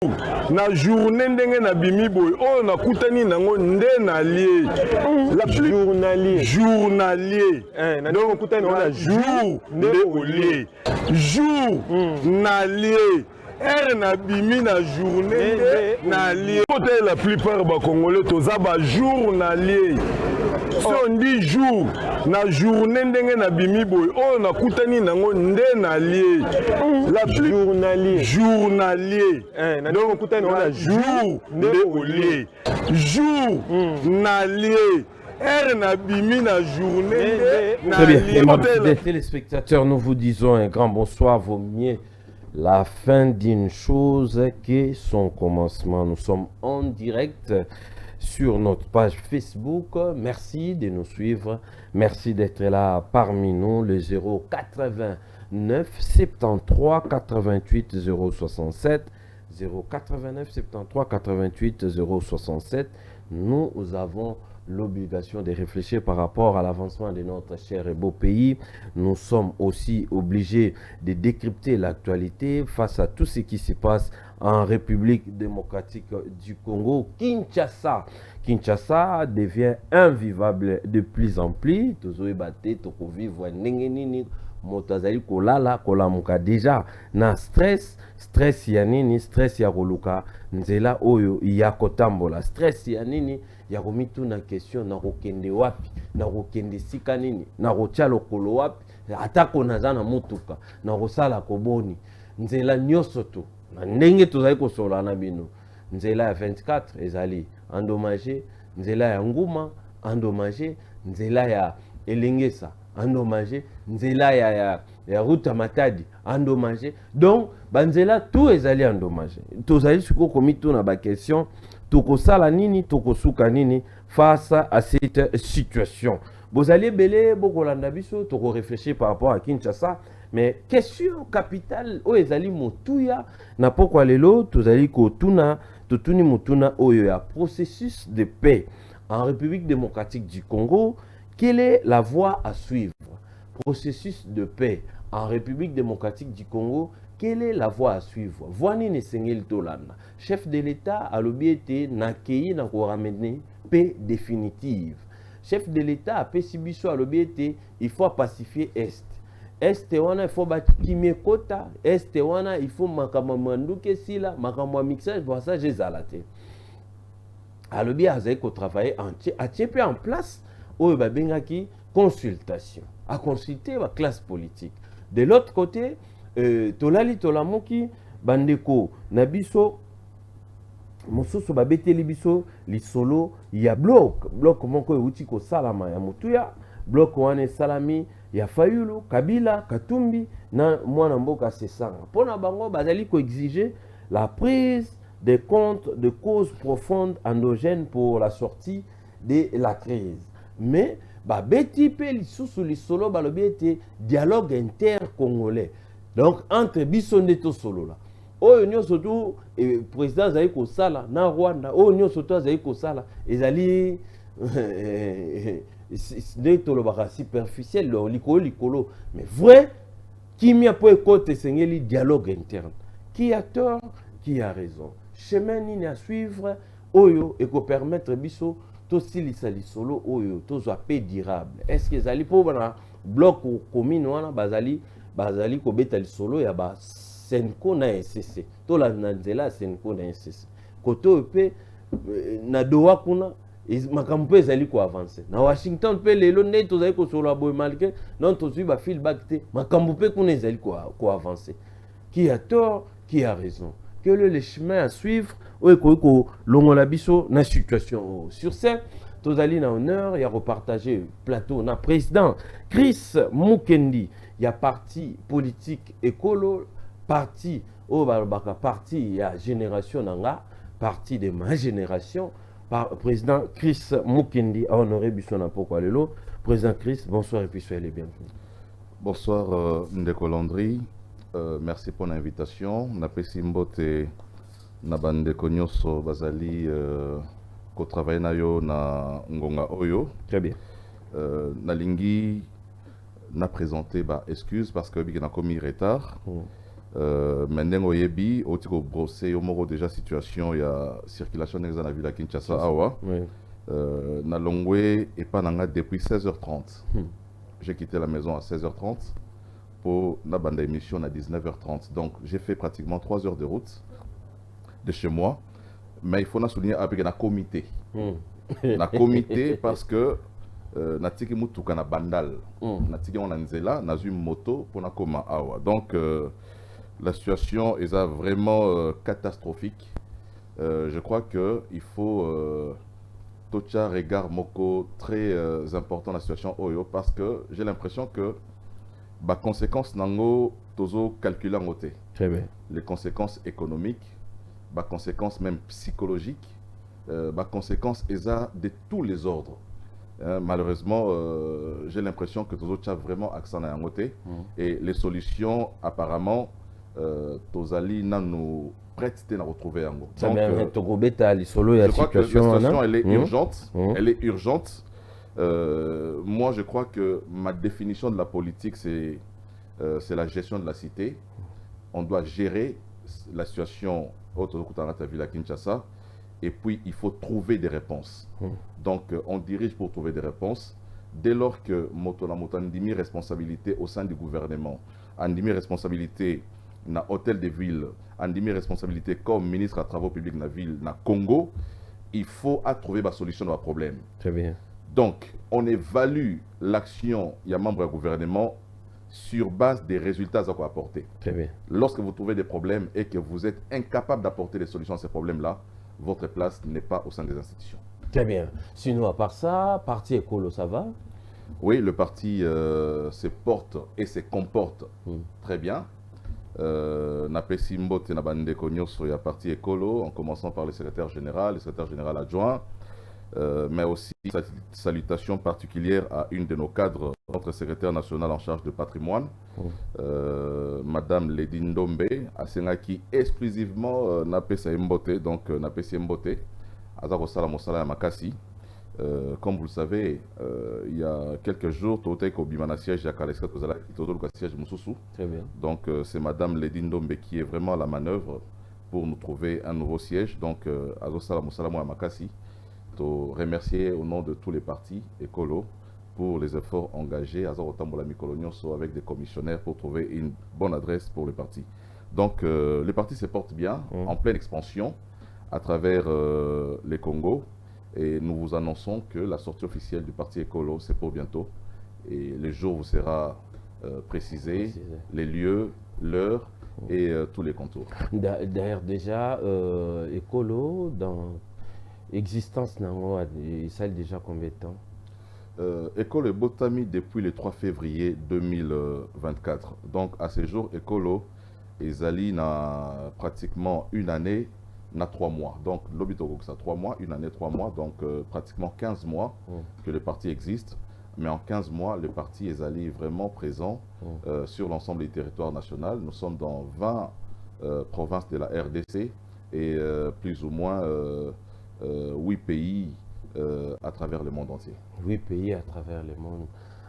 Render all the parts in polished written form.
na journée ndenge na bimi boy oh na kutani nango nde na lié la plus journalier donc kutani on jour nde olié jour na lié R na bimi na journée na lié côté la plupart ba congolais toza ba jour na lié si on dit jour na journée ndenge na bimi boy oh na kutani nango nde na lié la plus journalier donc kutani on jour nde olié jour na lié R na bimi na journée na très bien. Les téléspectateurs, nous vous disons un grand bonsoir. Vaut mieux la fin d'une chose que son commencement. Nous sommes en direct sur notre page Facebook. Merci de nous suivre. Merci d'être là parmi nous. Le 089 73 88 067. 089 73 88 067. Nous avons l'obligation de réfléchir par rapport à l'avancement de notre cher et beau pays. Nous sommes aussi obligés de décrypter l'actualité face à tout ce qui se passe en République démocratique du Congo. Kinshasa. Kinshasa devient invivable de plus en plus. Motazali kolala kolamuka déjà na stress ya nini, stress ya koluka nzela oyo ya kotambola, stress ya nini ya komitu na question na kokende wapi, na kokende sika nini, na kotia lokolo wapi, atako naza na mutuka na kosala koboni nzela nyonso to na ndenge tozali kosola na bino. Nzela ya 24 ezali endommagé, nzela ya Nguma endommagé, nzela ya Elengesa endommagé, nzela ya Ruta Matadi endommagé. Donc banzela tout ezali endommagé. Tozali siko komito na ba question tokosala nini, tokosuka nini face à cette situation. Bozali belé bokolanda biso toko réfléchir par rapport à Kinshasa, mais question capitale o ezali motuya na pokwa lelo tozali ko tuna totuni mutuna oyo ya processus de paix en République démocratique du Congo. Quelle est la voie à suivre? Processus de paix en République démocratique du Congo, quelle est la voie à suivre? Voini ne sengel tolanda. Chef de l'État a l'obéité na kei na ko ramener paix définitive. Chef de l'État a pesibiso a l'obéité, il faut pacifier Est. Est wana il faut bakimie kota, Est wana il faut makamamwanduke sila, makamwa mixage pour ça j'ai zalaté. A l'obéité a zeko travailler entier, a tiepé en place ou babengaki consultation, à consulter la classe politique. De l'autre côté, tolali tolamoki bandeko nabiso mosusu babeteli biso lisolo ya bloc moko euti ko salama ya mutuya, bloc wane salami ya Fayulu, Kabila, Katumbi na mwana mboka Sesanga. Pona bango bazali ko exiger la prise des comptes de causes profondes endogènes pour la sortie de la crise. Mais beti pe lisusu lisolo balobi ete dialogue inter-congolais. Donc entre biso ndeto solo la. Oyo nyonso tu président azali ko sala na Rwanda, oyo nyonso tu azali ko sala ezali ndeto lo baka superficiel lo likolo, mais vrai kimia po ekote sengeli dialogue interne. Qui a tort, qui a raison. Chemin nini à suivre oyo eko permettre biso to silisa lisolo oyo tozwa paix durable. Est-ce que ezali po bana bloc commune wana bazali ko beta lisolo ya ba Senko na SCC to la nzela Senko na SCC koto pe na doa kuna makambo ezali ko avancer na Washington pe lelo ne tozali ko solo boy malgré non tozwi ba feedback te makambo pe kuna ezali ko avancer. Qui a tort, qui a raison? Quel est le chemin à suivre? Ou longola biso na situation. Sur ce, tozali na honneur, il y a repartagé plateau na président Chris Mukendi, il y a parti politique écolo, parti parti ya génération nanga, parti de ma génération, par président Chris Mukendi a honoré biso na pokwa lelo. Président Chris, bonsoir et puis soyez les bienvenus. Bonsoir Ndeko Landry. Merci pour l'invitation. Napesi mbote na bandeko nyonso bazali ko travailler na yo na ngonga oyo. Très bien. Nalingi na présenter ba excuse parce que biki na commis retard. Maintenant, oyebi, otiko brosser, au déjà situation, il y a circulation dans la ville à Kinshasa, awa. Oui. Na Longwe et pas nanga depuis 16h30. J'ai quitté la maison à 16h30 pour la bande émission à 19h30. Donc j'ai fait pratiquement 3 heures de route de chez moi. Mais il faut souligner avec un comité. Un comité parce que natiki mutuka na bandal. Natiki on anzela, na une moto pour na koma awa. Donc la situation est vraiment catastrophique. Je crois qu'il faut Tocha regard moko très important la situation Oyo parce que j'ai l'impression que les conséquences nango tozo calculer en côté. Très bien. Les conséquences économiques, les conséquences même psychologiques, les conséquences de tous les ordres. Malheureusement, j'ai l'impression que tozo tcha vraiment accent en côté et les solutions apparemment tozali nanu prête à retrouver en gros. Donc, je crois que la situation elle est urgente. Elle est urgente. Moi, je crois que ma définition de la politique, c'est la gestion de la cité. On doit gérer la situation autour de ville à Kinshasa. Et puis, il faut trouver des réponses. Donc, on dirige pour trouver des réponses. Dès lors que Moto Ndimi responsabilité au sein du gouvernement, Ndimi responsabilité na hôtel de ville, Ndimi responsabilité comme ministre à travaux publics na ville, na Congo, il faut trouver la solution à problème. Très bien. Donc, on évalue l'action il y a membre du gouvernement sur base des résultats à quoi apporter. Très bien. Lorsque vous trouvez des problèmes et que vous êtes incapable d'apporter des solutions à ces problèmes-là, votre place n'est pas au sein des institutions. Très bien. Sinon, à part ça, parti écolo, ça va? Oui, le parti se porte et se comporte très bien. Napesi Mbote na bande konyoso ya parti écolo, en commençant par le secrétaire général adjoint, mais aussi salutations particulières à une de nos cadres, notre secrétaire national en charge de patrimoine, Madame Lady Ndombe, qui exclusivement Napesi Mbote, donc Napesi Mbote, Azako Sala Mosala Makasi. Comme vous le savez, il y a quelques jours, Totek Obimana siège à Kaleskat, siège Moussoussou. Très bien. Donc c'est Madame Lady Ndombe qui est vraiment à la manœuvre pour nous trouver un nouveau siège. Donc Azosala Moussala Makasi, to remercier au nom de tous les partis écolos pour les efforts engagés à Zarotambola Mikolonioso avec des commissionnaires pour trouver une bonne adresse pour le parti. Donc le parti se porte bien, en pleine expansion à travers les Congo. Et nous vous annonçons que la sortie officielle du parti écolo, c'est pour bientôt. Et les jours vous sera précisé, les lieux, l'heure et tous les contours. D'ailleurs, déjà, écolo, dans existence, il s'est déjà combien de temps? Écolo est Botami depuis le 3 février 2024. Donc à ce jour, écolo, Ezali n'a pratiquement une année. Na 3 mois. Donc, l'obitogo, ça 3 mois, une année, 3 mois, donc pratiquement 15 mois que le parti existe. Mais en 15 mois, le parti est allé vraiment présent sur l'ensemble du territoire national. Nous sommes dans 20 provinces de la RDC et plus ou moins 8 pays à travers le monde entier. 8 pays à travers le monde.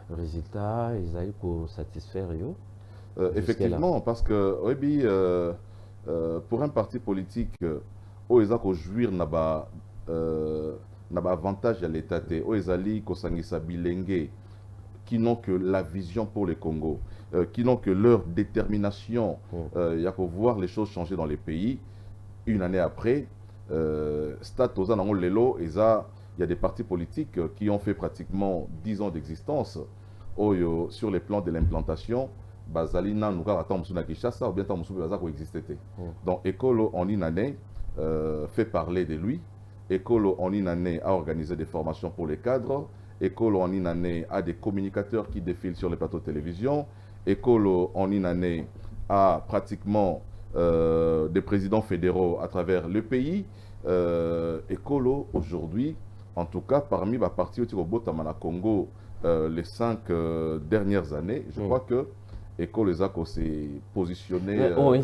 Résultat, ils allaient pour satisfaire eux? Effectivement, parce que pour un parti politique, ils ont jouir n'aba avantage à l'État, ils allaient kosangisa bilenge qui n'ont que la vision pour le Congo, qui n'ont que leur détermination, il y a pour voir les choses changer dans les pays. Une année après, Stade Tozan Lelo, il y a des partis politiques qui ont fait pratiquement 10 ans d'existence sur les plans de l'implantation. Bazali na nuka attend musuna Kinshasa ou bien tant musu bazako existait. Donc Ekolo en une année fait parler de lui. Ekolo en une année a organisé des formations pour les cadres. Ekolo en une année a des communicateurs qui défilent sur les plateaux de télévision. Ekolo en une année a pratiquement des présidents fédéraux à travers le pays. Ekolo aujourd'hui, en tout cas parmi les partis au Botamana Congo les 5 dernières années, je crois que École Ezako s'est positionné parmi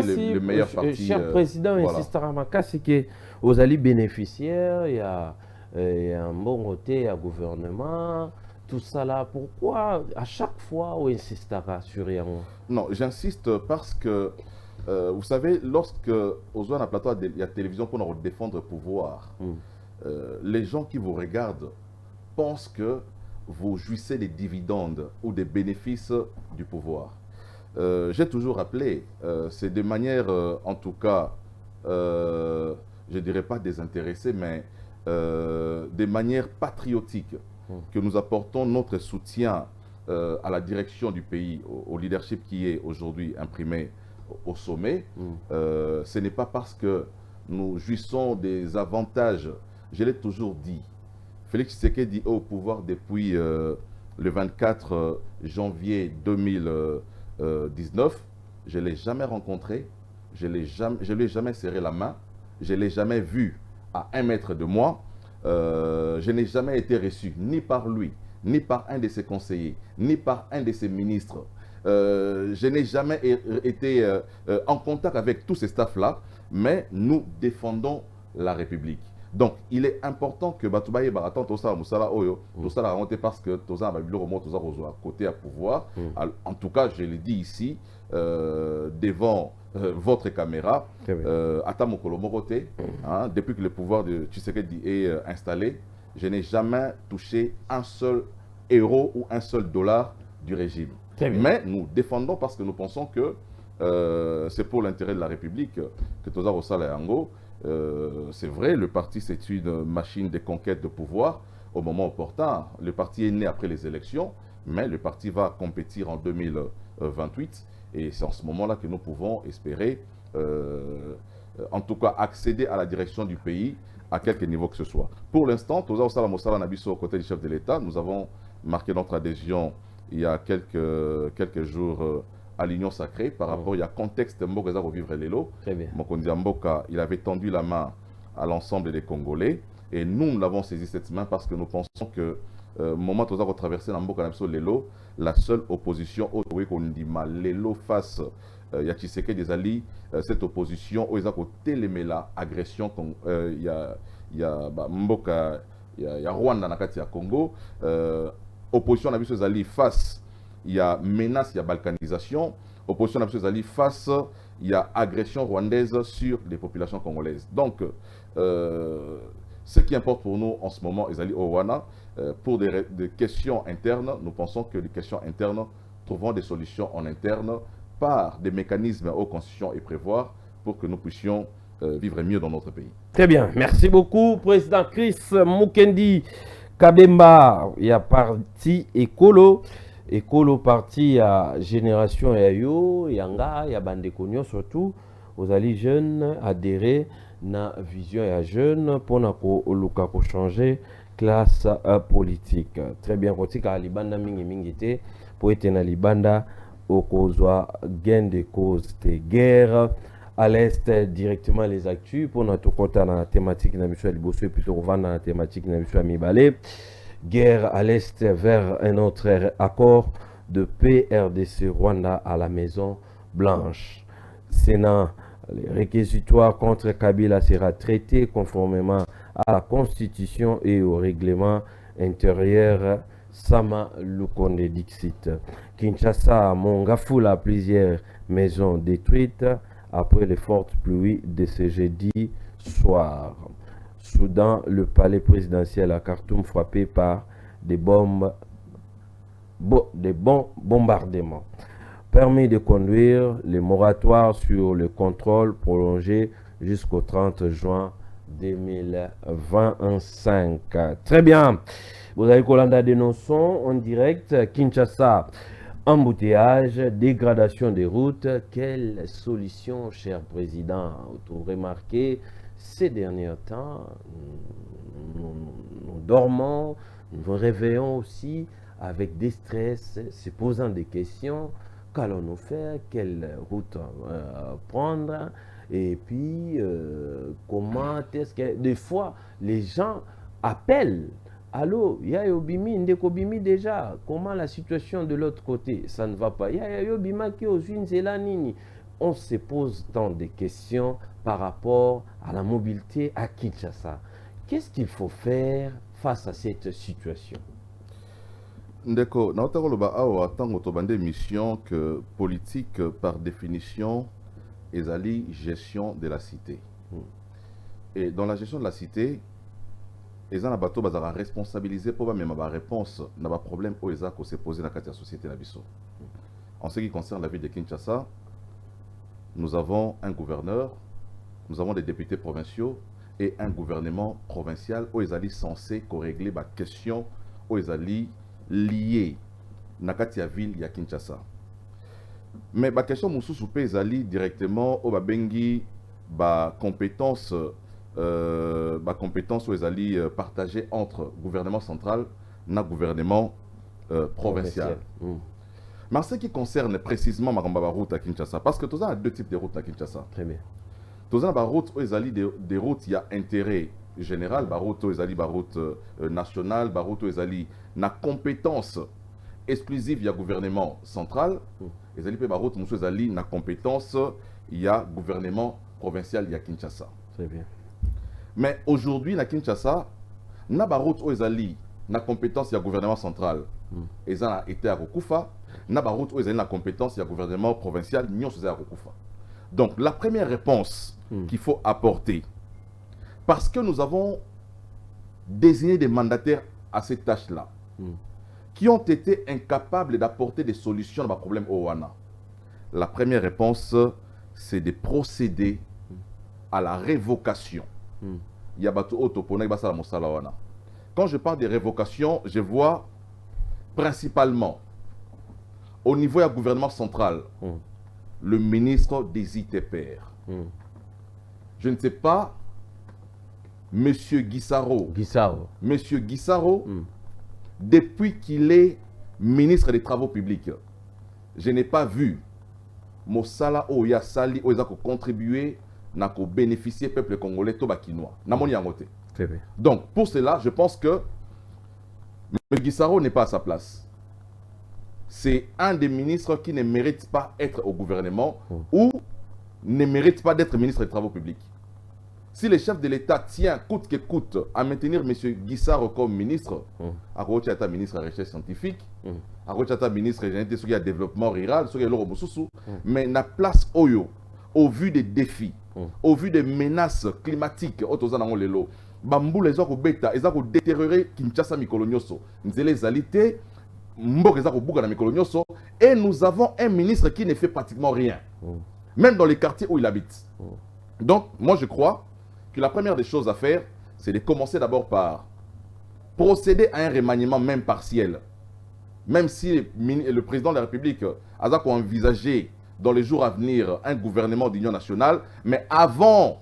les meilleurs partis. Cher président, insistara makasi que aux alliés bénéficiaires, il y a un bon côté à gouvernement, tout ça là, pourquoi à chaque fois on insistera sur Yango? Non, j'insiste parce que, vous savez, lorsque aux a plateau, il y a télévision pour nous défendre le pouvoir, les gens qui vous regardent pensent que vous jouissez des dividendes ou des bénéfices du pouvoir. J'ai toujours rappelé, c'est de manière, en tout cas, je ne dirais pas désintéressée, mais de manière patriotique, que nous apportons notre soutien à la direction du pays, au leadership qui est aujourd'hui imprimé au sommet. Ce n'est pas parce que nous jouissons des avantages, je l'ai toujours dit. Félix Tshisekedi est au pouvoir depuis le 24 janvier 2019. Je ne l'ai jamais rencontré, je ne lui ai jamais serré la main, je ne l'ai jamais vu à 1 mètre de moi. Je n'ai jamais été reçu ni par lui, ni par un de ses conseillers, ni par un de ses ministres. Je n'ai jamais été en contact avec tous ces staffs-là, mais nous défendons la République. Donc, il est important que Batoubaye Baraton, tout ça, Moussala Oyo, tout ça l'a remonté parce que tout ça, tout ça, côté à pouvoir. En tout cas, je le dis ici, devant votre caméra, Atamokolo Morote, depuis que le pouvoir de Tshisekedi est installé, je n'ai jamais touché un seul euro ou un seul dollar du régime. Mais nous défendons parce que nous pensons que c'est pour l'intérêt de la République que Toza Rosala et Ango. C'est vrai, le parti c'est une machine de conquête de pouvoir au moment opportun. Le parti est né après les élections, mais le parti va compétir en 2028 et c'est en ce moment-là que nous pouvons espérer, en tout cas, accéder à la direction du pays à quelque niveau que ce soit. Pour l'instant, Toza Osala Moussala Nabiso, aux côtés du chef de l'État, nous avons marqué notre adhésion il y a quelques jours à l'Union sacrée par rapport à contexte Mboka za vivre l'élo. Mokondi Mboka, il avait tendu la main à l'ensemble des Congolais et nous l'avons saisi cette main parce que nous pensons que moment où nous avons traversé Mboka l'élo, la seule opposition au Kondima l'élo face ya Tshisekedi des alliés, cette opposition où ils ont télémela agression il y a Mboka, il y a Rwanda nakati ya Congo, opposition à les alliés face il y a menace, il y a balkanisation. Opposition à face, il y a agression rwandaise sur les populations congolaises. Donc, ce qui importe pour nous en ce moment, Ezali Owana, pour des questions internes, nous pensons que les questions internes trouveront des solutions en interne par des mécanismes aux constitutions et prévoir pour que nous puissions vivre mieux dans notre pays. Très bien. Merci beaucoup, Président Chris Mukendi Kabemba. Il y a parti écolo. Écolo parti à Génération Yayo, Yanga, Yabandekonyo surtout, aux alliés jeunes adhérés na vision ya jeune pour changer classe politique. Très bien, politique à Libanda mingi mingite pour être na Libanda au causoa gain de cause de guerre à l'est directement les actus pour notre côté dans la thématique na mission liboso et plutôt revendre dans la thématique na mission mibale. Guerre à l'Est vers un autre accord de paix RDC Rwanda à la Maison Blanche. Sénat, les réquisitoires contre Kabila sera traité conformément à la Constitution et au règlement intérieur. Sama Lukonde Dixit. Kinshasa, Mongafula, plusieurs maisons détruites après les fortes pluies de ce jeudi soir. Soudan, le palais présidentiel à Khartoum frappé par des bons bombardements. Permis de conduire, les moratoires sur le contrôle prolongé jusqu'au 30 juin 2025. Très bien. Vous avez Kolanda dénonçons en direct. Kinshasa, embouteillage, dégradation des routes. Quelle solution, cher président? Vous remarquez, ces derniers temps, nous dormons, nous nous réveillons aussi avec des stress, se posant des questions. Qu'allons-nous faire? Quelle route prendre? Et puis, comment est-ce que... Des fois, les gens appellent. Allô, Yayobimi, Ndekobimi déjà. Comment la situation de l'autre côté? Ça ne va pas. Yayobima qui aux Zélanini. On se pose tant de questions par rapport à la mobilité à Kinshasa. Qu'est-ce qu'il faut faire face à cette situation? Ndeko, na otakoloba awa tango tobande mission que politique par définition ezali gestion de la cité. Et dans la gestion de la cité, les gens bateau bazara responsabilisé pour même ma réponse na ba problème au eza ko se poser dans la société na biso. En ce qui concerne la ville de Kinshasa, nous avons un gouverneur, nous avons des députés provinciaux et un gouvernement provincial où ils allaient censé régler la question où ils allaient lier Nakatia ville ya Kinshasa. Mais la question Moussou ils allaient directement au Babengi ba compétence où ils allaient partager entre gouvernement central et gouvernement provincial. Mais en ce qui concerne précisément ma route à Kinshasa, parce que tu as deux types de routes à Kinshasa. Très bien. Tu as des routes où des routes il y a intérêt général, des routes où des routes nationales, des routes où des compétence exclusive il y a gouvernement central, et des routes où des na compétence il y a gouvernement provincial il y a Kinshasa. Très bien. Mais aujourd'hui à Kinshasa, il y a des routes où des na compétence il y a gouvernement central, et ça a été à Rokufa. Il y a des routes où des na compétence il y a gouvernement provincial, nous sommes à Rokufa. Donc, la première réponse qu'il faut apporter, parce que nous avons désigné des mandataires à ces tâches-là, qui ont été incapables d'apporter des solutions à nos problèmes au Wana. La première réponse, c'est de procéder à la révocation. Quand je parle de révocation, je vois principalement au niveau du gouvernement central, le ministre des ITPR. Je ne sais pas, M. Guissaro. M. Guissaro, depuis qu'il est ministre des Travaux publics, je n'ai pas vu Mosala Oya Sali Oya contribuer à bénéficier du peuple congolais Tobakinois. Donc, pour cela, je pense que M. Guissaro n'est pas à sa place. C'est un des ministres qui ne mérite pas d'être au gouvernement ou ne mérite pas d'être ministre des Travaux publics. Si le chef de l'État tient coûte que coûte à maintenir M. Guissaro comme ministre, à Rochata ministre de la Recherche scientifique, à Rochata ministre de développement rural, mais na place Oyo, au vu des défis, au vu des menaces climatiques, Bambou les autres bêta, ils ont détérioré Kinshasa Mikolonioso, Nzele Zalité, et nous avons un ministre qui ne fait pratiquement rien, même dans les quartiers où il habite. Donc, moi je crois que la première des choses à faire, c'est de commencer d'abord par procéder à un remaniement même partiel. Même si le président de la République a envisagé dans les jours à venir un gouvernement d'union nationale, mais avant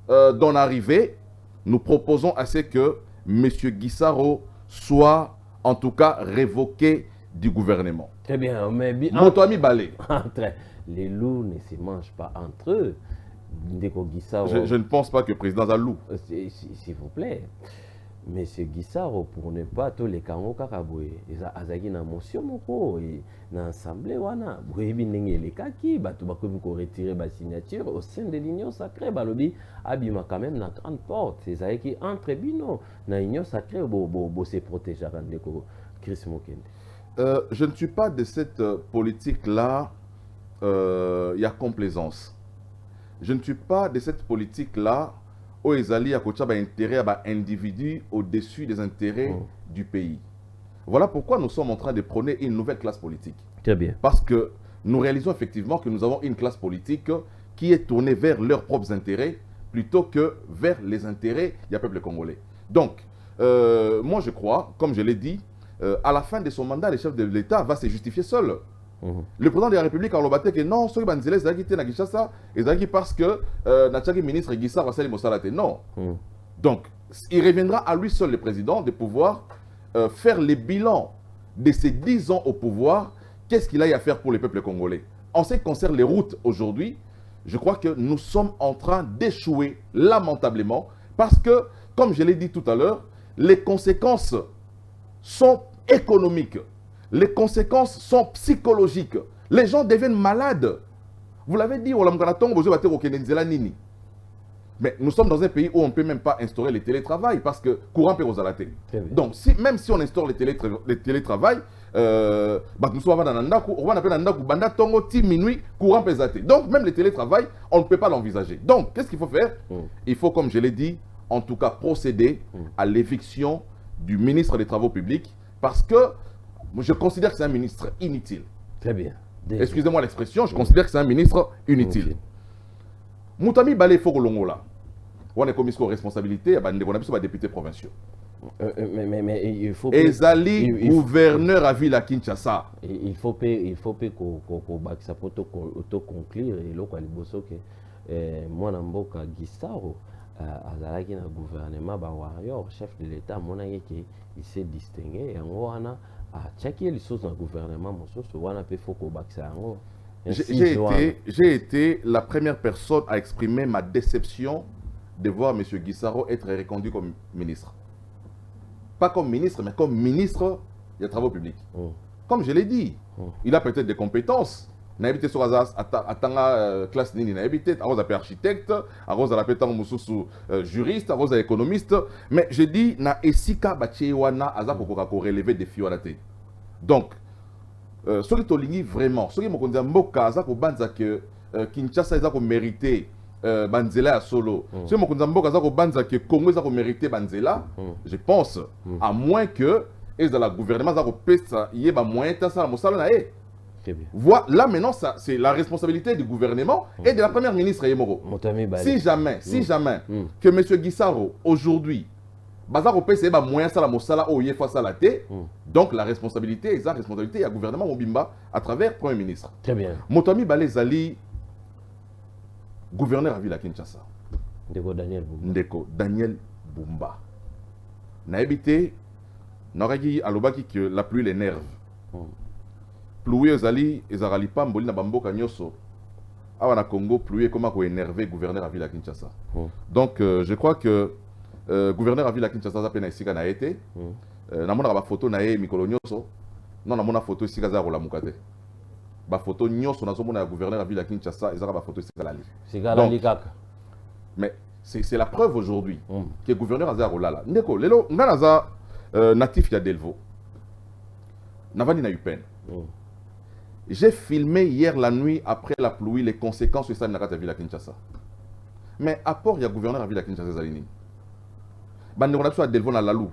d'en arriver, nous proposons à ce que M. Guissaro soit en tout cas révoqué du gouvernement. Très bien, mais Motoami Balé. Les loups ne se mangent pas entre eux. Je ne pense pas que le président a loup. S'il vous plaît. Monsieur Guissaro, pour ne pas tous les Kango Kakaboué, ils ont azagi na motion moko et na assemblée wana, bouébi n'engé les kaki, batu bakomi ko retirer ba signature au sein de l'union sacrée, balobi abima quand même na grande porte, c'est ça qui entre bino na union sacrée bo se protéger randeko Chris Mokende. Je ne suis pas de cette politique là, il y a complaisance. Je ne suis pas de cette politique là. Où ils allaient à côté d'intérêt à individus au-dessus des intérêts du pays. Voilà pourquoi nous sommes en train de prôner une nouvelle classe politique. Très bien. Parce que nous réalisons effectivement que nous avons une classe politique qui est tournée vers leurs propres intérêts plutôt que vers les intérêts du peuple congolais. Donc, moi je crois, comme je l'ai dit, à la fin de son mandat, le chef de l'État va se justifier seul. Le président de la République a dit que non, ceux qui ont été na Kinshasa, ils ont dit parce que le ministre Guissaro va salir Mossalate. Non. Donc, il reviendra à lui seul, le président, de pouvoir faire le bilan de ses 10 ans au pouvoir. Qu'est-ce qu'il a à faire pour le peuple congolais? En ce qui concerne les routes aujourd'hui, je crois que nous sommes en train d'échouer lamentablement parce que, comme je l'ai dit tout à l'heure, les conséquences sont économiques. Les conséquences sont psychologiques. Les gens deviennent malades. Vous l'avez dit, Mais nous sommes dans un pays où on ne peut même pas instaurer le télétravail parce que courant peut aux alatés. Donc, même si on instaure le télétravail, nous sommes dans minuit, courant peut zater. Donc, même le télétravail, on ne peut pas l'envisager. Donc, qu'est-ce qu'il faut faire? Il faut, comme je l'ai dit, en tout cas procéder à l'éviction du ministre des Travaux publics parce que je considère que c'est un ministre inutile. Très bien. Excusez-moi l'expression, je considère que c'est un ministre inutile. Moutami Balé Fokolongola, on est commis aux responsabilités, on a députés provinciaux. Mais il faut... Ezali, gouverneur à Ville à Kinshasa. Il faut qu'on back ça pour auto-conclure et là, moi, Namboka Gisaro, Azalaki na gouvernement, warrior, chef de l'État, il s'est distingué et on a checké les choses dans le gouvernement, j'ai été la première personne à exprimer ma déception de voir M. Gisaro être reconduit comme ministre. Pas comme ministre, mais comme ministre des Travaux publics. Comme je l'ai dit, il a peut-être des compétences. Il a habité sur Azaz, à classe Nini, il a habité, à Rose architecte, à Rose juriste, à Rose économiste. Mais je dis, na esika bachewana Azaz pour relever des filles à la tête. Donc, ce qui est vraiment, ce qui est Mboka, Azaz pour banza que Kinshasa Azaz pour mériter Banzela à solo. Ce qui est Mboka Azaz pour banza que Congo Azaz pour mériter Banzela, je pense, à moins que et dans le gouvernement Azaz pour pesa yeba moyen ça la mosala na e. Voilà, maintenant, c'est la responsabilité du gouvernement et de la première ministre Yemoro. Si jamais que M. Gisaro, aujourd'hui, Bazar c'est moyen ça la mosala ou yefa ça la té, donc la responsabilité, il y a le gouvernement Mobimba à travers le Premier ministre. Très bien. Motami Balezali, gouverneur à Ville Kinshasa. Ndeko Daniel Bumba. N'a habité, n'aurait alobaki que la pluie l'énerve. Pluie ezali ezarali pamboli na bamboka nyoso awa na Congo pluie comment ko énervé gouverneur à Ville Kinshasa. Donc je crois que gouverneur à Ville Kinshasa za pena isika na été na mona ba photo na e mikolo nyoso non na mona photo isika za rola mukate ba photo nyoso na zo mona gouverneur à Ville Kinshasa ezaka ba photo isika lali. Sika lali kaka. Mais c'est la preuve aujourd'hui que gouverneur za rola la. Ndeko lelo ngana za natif ya Delvaux. Navani na UPN. J'ai filmé hier la nuit après la pluie les conséquences de ça dans la ville à Kinshasa. Mais apport il y a gouverneur à ville à Kinshasa Zalini. Bande on a à Delvaux na Lalou.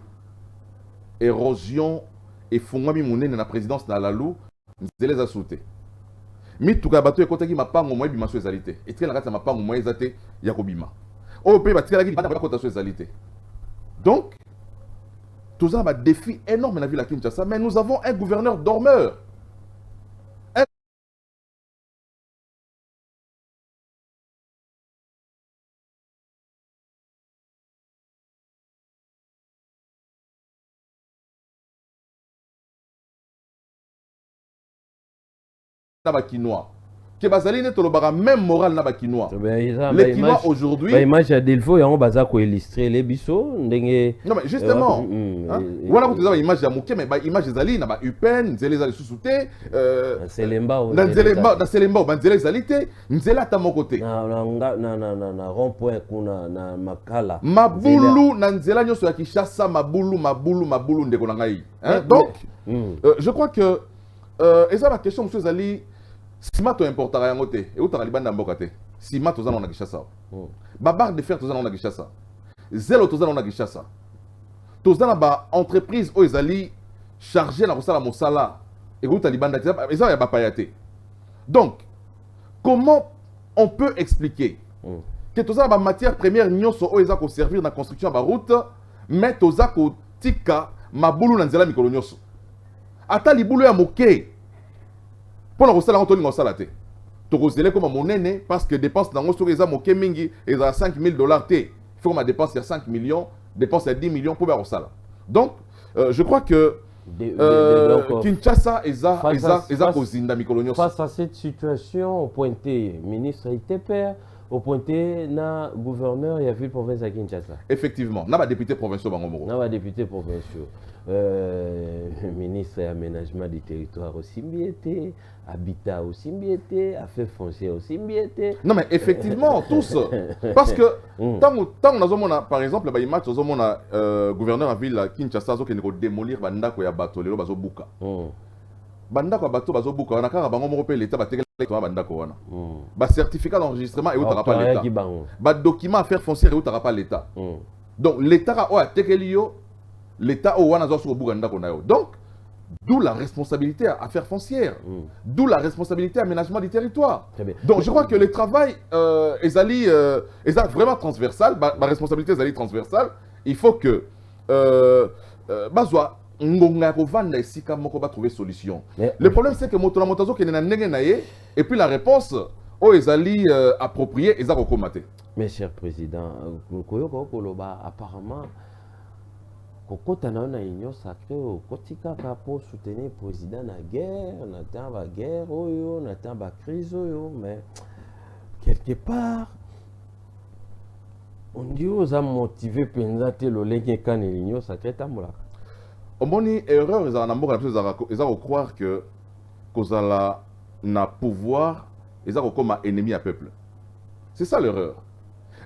Érosion et fongami mouné na présidence na Lalou, nzele za sauté. Mi tuka bato e kota ki mapango moy bima so ezalité. Et très la kata mapango moy ezate ya kobima. O pe ba tika ki ba kota so ezalité. Donc tout ça un défi énorme dans la ville à Kinshasa, mais nous avons un gouverneur dormeur. Bakinois. Que bazali ne tolobara même moral na bakinois. Les Kinois aujourd'hui. Bah image à Delvaux et on baza ko illustrer les biso ndenge. Non mais justement. Voilà quand tu as image ya moké mais ba image zali na ba UPN nzele zali susute Selemba. Na Selemba banzele zali te nzela ta mon côté. Na rond point kuna na makala. Mabulu na nzela nyoso ya Kinshasa mabulu ndeko na ngai. Donc je crois que et ça la question monsieur Zali Sima to importera yango te et utara libanda mboka te. Sima to zana na Kinshasa. Babar de fer to zana na Kinshasa. Zelo to zana na Kinshasa. To zana ba entreprise o ezali chargé na kosala mosala et utara libanda te et ça ya ba payate. Donc comment on peut expliquer que to zana ba matière première nyonso o ezako servir na construction ba route mais to zako tika mabulu na nzela mikolo nyonso. Ata libulu ya moké pour la recette, on a salaté. Tu as comme monnaie parce que dépense dans le réseau moké mingi et à $5 000 il faut que ma dépense il y a 5 millions, dépense à 10 millions pour faire au salaire. Donc je crois que Kinshasa face à cette situation, pointé ministre ITPR au pointé na gouverneur ya ville province à Kinshasa. Effectivement, na ba député provinciaux bangomoro. Na ba député provinciaux. Ministre aménagement du territoire aussi mbiété, habitat aussi mbiété, affaires foncières aussi mbiété. Non mais effectivement tous parce que tant on a par exemple ba image on a gouverneur à ville Kinshasa zo ko démolir bandako ya bato lelo bazo buka. Bandako bato bazo buka na kaka bango moko pe l'état ba tekela bandako wana. Ba certificat d'enregistrement et utara pas l'état. Ba document affaires foncières et utara pas l'état. Donc l'état a tekeli yo l'État au wana zo buganda konayo. Donc, d'où la responsabilité à affaires foncières, d'où la responsabilité à aménagement du territoire. Donc, je crois que le travail est vraiment transversal, ma responsabilité est transversale. Il faut que bazwa ngonga kovanda esika moko ba trouver solution. Le problème c'est que motona motazo kenena ndenge naye et puis la réponse o ezali appropriée eza kokomate. Mais cher président, koyoko koloba apparemment kokota na union sacrée kotika ka pour soutenir président na guerre, na temps ba guerre oyo, na temps ba crise oyo, mais quelque part on dit aux hommes motivés penza te lo lenge kan union sacrée tambola. Omoni erreur za na mboka za croire que kozala na pouvoir eza comme ennemi à peuple. C'est ça l'erreur.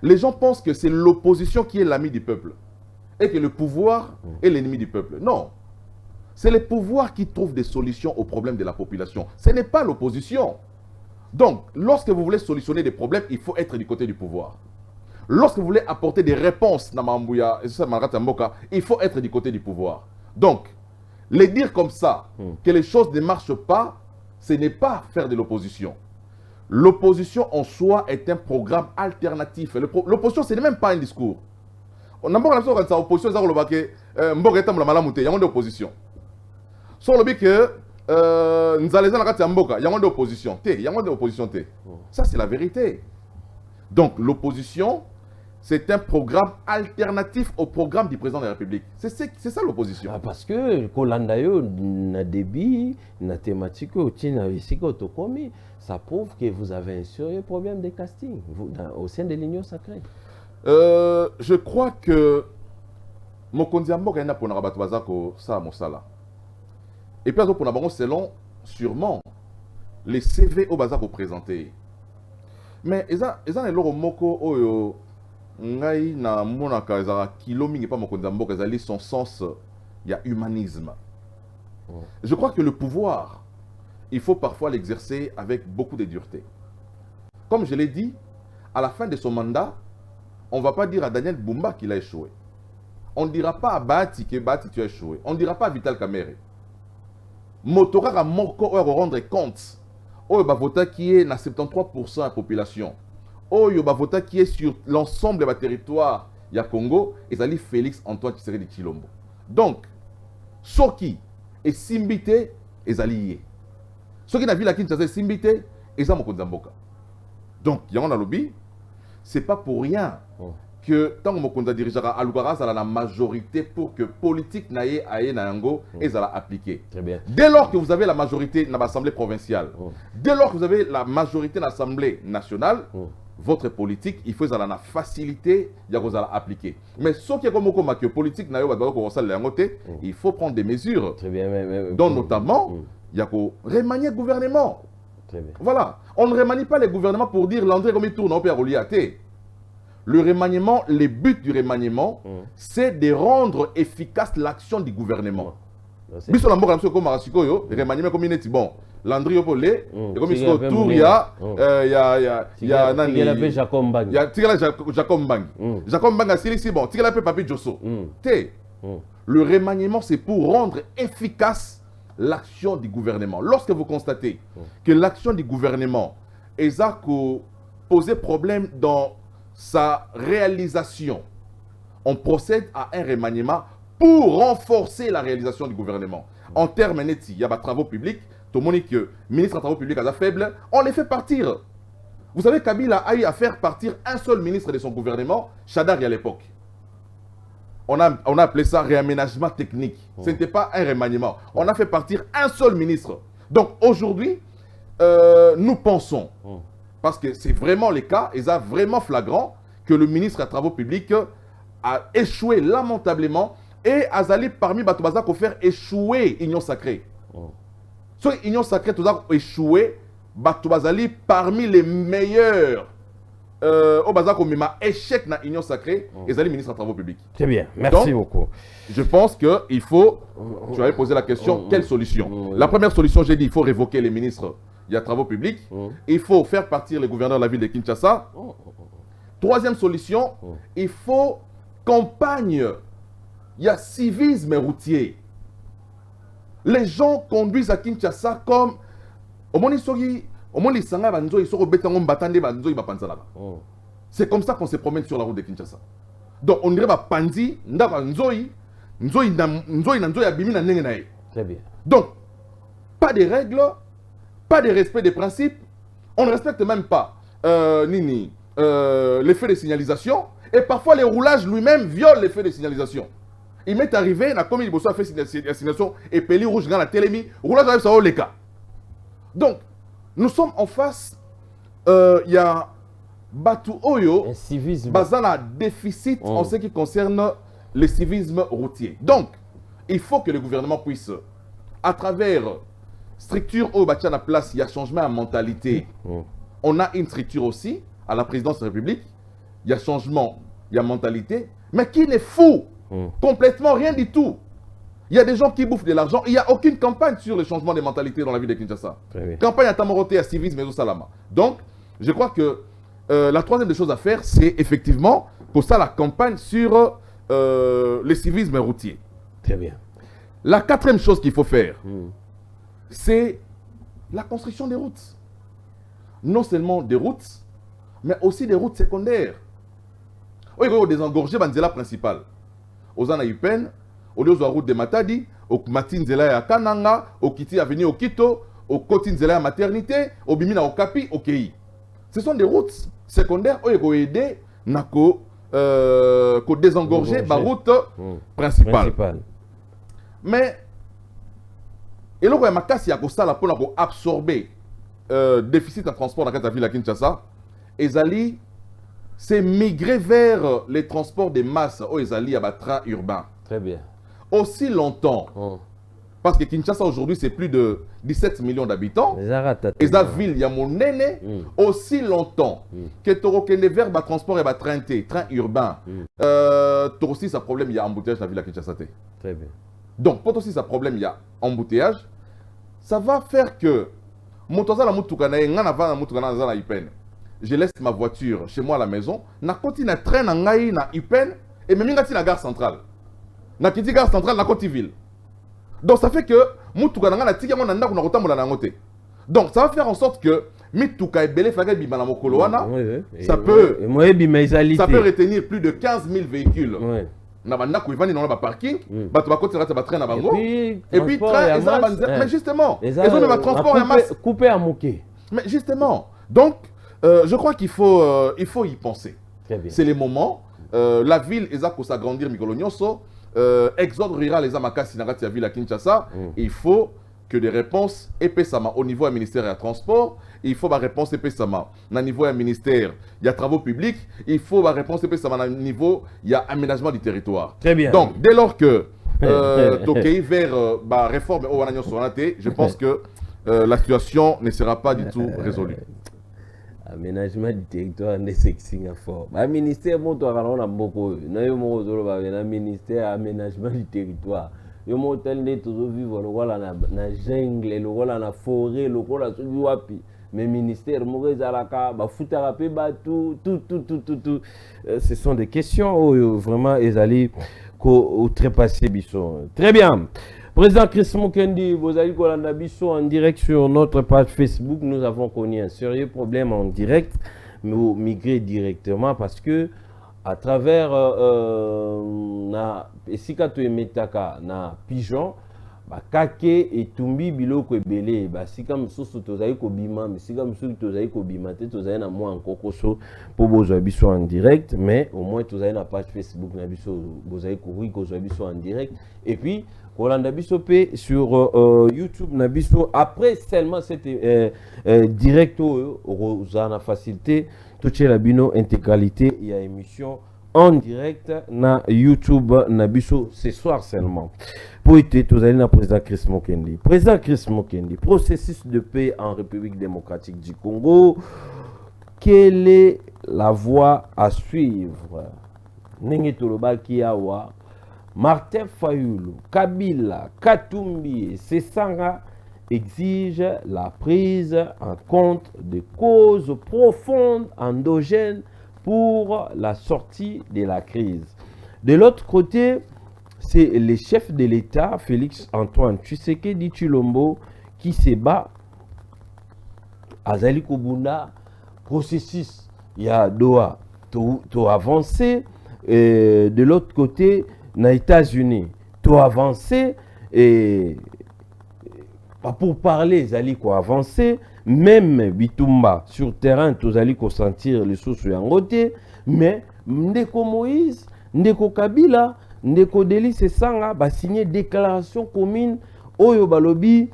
Les gens pensent que c'est l'opposition qui est l'ami du peuple et que le pouvoir est l'ennemi du peuple. Non. C'est le pouvoir qui trouve des solutions aux problèmes de la population. Ce n'est pas l'opposition. Donc, lorsque vous voulez solutionner des problèmes, il faut être du côté du pouvoir. Lorsque vous voulez apporter des réponses, il faut être du côté du pouvoir. Donc, les dire comme ça, que les choses ne marchent pas, ce n'est pas faire de l'opposition. L'opposition en soi est un programme alternatif. L'opposition, ce n'est même pas un discours. On a l'opposition, il y a une opposition. Sur le but que nous allons il y a une opposition. Ça, c'est la vérité. Donc, l'opposition, c'est un programme alternatif au programme du président de la République. C'est ça l'opposition. Ah, parce que Kolandayo na débit, na thématique ça prouve que vous avez un sérieux problème de casting au sein de l'Union sacrée. Je crois que Mokonzi Amboka yana pona bato bazako sa mosala. Et puis pour na selon sûrement les CV au bazako présenté. Mais eza eloro moko oyo ngai na monaka ezara kilomingi pas Mokonzi Amboka ezali son sens il y a humanisme. Je crois que le pouvoir il faut parfois l'exercer avec beaucoup de dureté. Comme je l'ai dit, à la fin de son mandat, on ne va pas dire à Daniel Bumba qu'il a échoué. On ne dira pas à Bati que Bati tu as échoué. On ne dira pas à Vital Kamerhe. Motora Moko va rendre compte. Oh, bah vota qui est dans 73% de la population. Oh, bah vota qui est sur l'ensemble du territoire du Congo. Et ça Félix Antoine Tshisekedi de Tshilombo. Donc, Soki et Simbité et alliés. Ceux qui n'ont vu la Kinshasa Simbité et ça Mokonzi Mboka. Donc, il y a un lobby. C'est pas pour rien que tant que Mokonzi dirigera à Lugara, ça a la majorité pour que politique naie aye nayango et ça l'a appliqué. Très bien. Dès lors que vous avez la majorité dans l'Assemblée provinciale, dès lors que vous avez la majorité dans l'Assemblée nationale, votre politique, il faut que la facilité, il faut appliquer. Mais ce qui est comme que politique naie il faut prendre des mesures. Très bien. Donc notamment, il y a que remanier le gouvernement. Très bien. Voilà. On ne remanie pas les gouvernements pour dire l'André comme il tourne au père Oliaté. Le remaniement, le but du remaniement, c'est de rendre efficace l'action du gouvernement. Biso lamboka na comme Marasiko le remaniement comme il est bon. L'André Opolé, et comme il se autour il y a nani. Il y a Jacob Mbangi. Il y a Jacob Mbangi. Jacob Mbangi c'est ici bon. Tigala pe Papi Josso. Le remaniement c'est pour rendre efficace l'action du gouvernement. Lorsque vous constatez que l'action du gouvernement est à poser problème dans sa réalisation, on procède à un remaniement pour renforcer la réalisation du gouvernement. En termes nets, il y a des travaux publics, tout le monde dit que le ministre des Travaux publics est faible, on les fait partir. Vous savez, Kabila a eu à faire partir un seul ministre de son gouvernement, Chadari à l'époque. On a appelé ça réaménagement technique. Ce n'était pas un remaniement. On a fait partir un seul ministre. Donc aujourd'hui, nous pensons parce que c'est vraiment le cas, et ça vraiment flagrant, que le ministre des Travaux publics a échoué lamentablement et Azali parmi Batobaza pour faire échouer Union Sacrée. So Union Sacrée a échoué, Batobazali parmi les meilleurs au Baza comme échec dans Union Sacrée, Azali ministre des Travaux publics. C'est bien, merci beaucoup. Je pense qu'il faut, tu avais posé la question, quelle solution? La première solution, j'ai dit, il faut révoquer les ministres des Travaux publics, il faut faire partir les gouverneurs de la ville de Kinshasa. Troisième solution, il faut campagne, il y a civisme routier. Les gens conduisent à Kinshasa comme c'est comme ça qu'on se promène sur la route de Kinshasa. Donc on dirait Pandi, Très bien. donc pas de règles, pas de respect des principes, on ne respecte même pas l'effet de signalisation, et parfois les roulages lui-même violent l'effet de signalisation. Il m'est arrivé, comme il a fait signalisation, et Peli rouge dans la télémie, roulage arrive sur les cas. Donc, nous sommes en face, il y a Batu Oyo, un civisme. Bazana déficit en ce qui concerne le civisme routier. Donc, il faut que le gouvernement puisse, à travers structure au Bachana place, il y a changement de mentalité. On a une structure aussi, à la présidence de la République, il y a changement, il y a mentalité, mais qui n'est fou, complètement rien du tout. Il y a des gens qui bouffent de l'argent, il n'y a aucune campagne sur le changement des mentalités dans la ville de Kinshasa. Campagne à Tamoroté, à civisme et au Salama. Donc, je crois que la troisième des choses à faire, c'est effectivement pour ça la campagne sur le civisme routier. Très bien. La quatrième chose qu'il faut faire, c'est la construction des routes. Non seulement des routes, mais aussi des routes secondaires. Il faut désengorger la principale. Aux Anaïpen, au lieu de la route de Matadi, au Matinzela à Kananga, au Kiti Avenue au Quito, au Kotinzela à Maternité, au Bimina au Kapi, au Kei. Ce sont des routes secondaires qui vont aider à désengorger la route principale. Mais, il y a un cas qui pour absorber le déficit de transport dans la ville de Kinshasa. Ezali, c'est migrer vers les transports de masse où Ezali a un train urbain. Très bien. Aussi longtemps, parce que Kinshasa aujourd'hui c'est plus de 17 millions d'habitants, et la ville, il y a mon néné, aussi longtemps que tu as vers le transport et le train urbain, tu as aussi ce problème, il y a embouteillage dans la ville de Kinshasa. Très bien. Donc, pour aussi ce problème, il y a embouteillage, ça va faire que je laisse ma voiture chez moi à la maison, je continue à traîner na Ipen et même à la gare centrale. Na kiti gare centrale na côté ville. Donc ça fait que donc ça va faire en sorte que ça peut retenir plus de 15 000 véhicules. Parking, et puis mais justement, transport et masse coupé à moquer. Mais justement, donc je crois qu'il faut y penser. C'est le moment. La ville est pour s'agrandir, exode rural les Amakasi Nagati à ville à Kinshasa. Il faut que des réponses épaissement au niveau du ministère des Transports, il faut des réponses épaissement au niveau du ministère des Travaux publics, il faut des réponses épaissement au niveau du aménagement du territoire. Très bien. Donc, dès lors que Tokei vers la réforme au je pense que la situation ne sera pas du tout résolue. Aménagement du territoire est sexy fort. Le ministère de ministère aménagement du territoire. Yo motel ne toujours vivre le rôle na jungle, le rôle na forêt, le rôle na wapi. Mais ministère Mourezalaka, ba futarape ba tout. Ce sont des questions vraiment ezali ko trépasser biso. Très bien. Président Chris Mukendi, vous allez Kolanda biso en direct sur notre page Facebook. Nous avons connu un sérieux problème en direct, nous migrer directement parce que à travers na esika to emetaka na pigeon ba kake etumbi biloko ebele ba sika msusu tozali ko bima sika msusu tozali ko bima te tozali na moi nkokoso pour bozwa biso en direct, mais au moins tozali na page Facebook na biso bozali ko kozwa biso en direct, et puis kolanda biso pe sur YouTube na biso après seulement cette direct na facilité toucher la bino intégralité il y a émission en direct na YouTube na biso ce soir seulement. Pour être tous allez na président Chris Mokendi. Président Chris Mokendi, processus de paix en République démocratique du Congo. Quelle est la voie à suivre? Nenge toloba kiawa Martin Fayulu, Kabila, Katumbi et Sesanga exigent la prise en compte des causes profondes endogènes pour la sortie de la crise. De l'autre côté, c'est le chef de l'État, Félix Antoine Tshisekedi Tshilombo, qui se bat Azali Kobunda, processus, il y a Doha, tout avancé, et de l'autre côté, les États-Unis, tout avancé, et pas pour parler, Zali ko avancé, même Bitumba sur terrain, tous allez sentir les sources en côté, mais Ndeko Moïse, Ndeko Kabila, Ndeko Deli Sesanga, va signer déclaration commune, Oyo Balobi,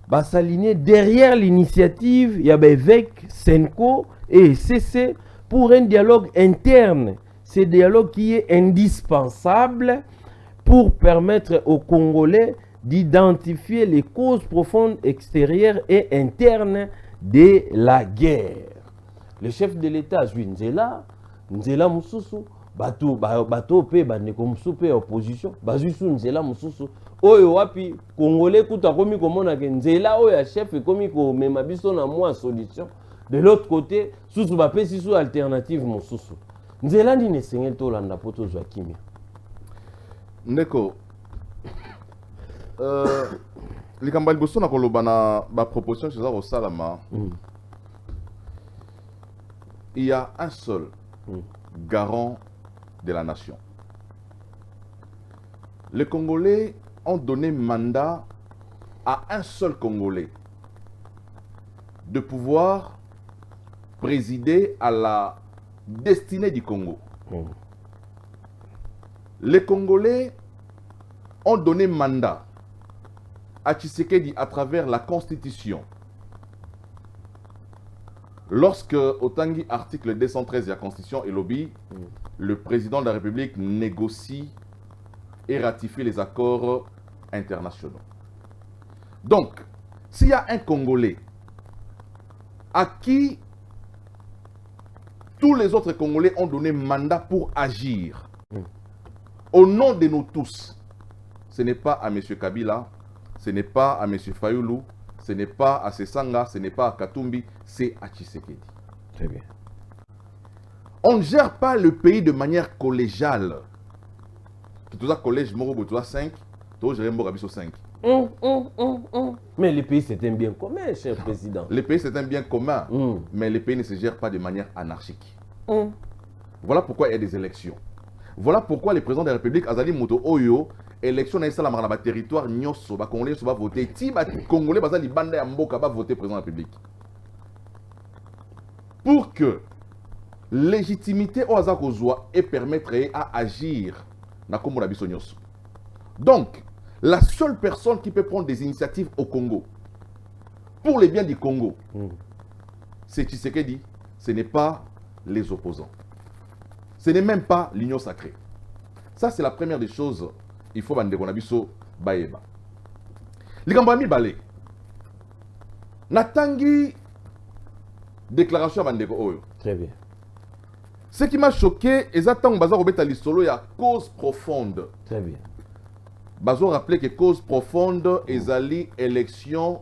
va s'aligner derrière l'initiative, il y a avec Senko et CC pour un dialogue interne. Ce dialogue qui est indispensable pour permettre aux Congolais d'identifier les causes profondes extérieures et internes de la guerre. Le chef de l'État, Nzela Mususu, bato pe bandeko mususu pe opposition, bazusu Nzela Mususu, oyo wapi Congolais kuta komi komona ke Nzela oyo chef komi ko mema biso na moi solution. De l'autre côté, susu ba pe sisu alternative Mususu. Nzela ndi nesengel to landa poto zwa kimia. Ndeko likambo ya liboso na koloba na baproposition chez au Salama, il y a un seul garant de la nation. Les Congolais ont donné mandat à un seul Congolais de pouvoir présider à la destinée du Congo. Les Congolais ont donné mandat à Tshisekedi à travers la Constitution. Lorsque, au Tanguy, article 213 de la Constitution et lobby, le président de la République négocie et ratifie les accords internationaux. Donc, s'il y a un Congolais à qui tous les autres Congolais ont donné mandat pour agir, au nom de nous tous, ce n'est pas à M. Kabila, ce n'est pas à M. Fayulu, ce n'est pas à Sesanga, ce n'est pas à Katumbi, c'est à Tshisekedi. Très bien. On ne gère pas le pays de manière collégiale. Tu as collège Morobo, tu as 5, tu as géré Mbogabiso 5. Mais le pays c'est un bien commun, cher président. Le pays c'est un bien commun, mais le pays ne se gère pas de manière anarchique. Voilà pourquoi il y a des élections. Voilà pourquoi le président de la République, Azali Moto Oyo, élection dans le territoire, Nyoso, les Congolais vont voter. Si les Congolais vont voter président de la République. Pour que légitimité au hasard et permettre à agir dans le Nyoso. Donc, la seule personne qui peut prendre des initiatives au Congo, pour les biens du Congo, c'est Tshisekedi, ce n'est pas les opposants. Ce n'est même pas l'union sacrée. Ça, c'est la première des choses. Il faut bandeko na biso baeba. Likambo mi balé. Natangi déclaration bandeko oyo. Très bien. Ce qui m'a choqué, exactement baza robeta lisolo ya cause profonde. Très bien. Bazo rappelé que cause profonde ezali élection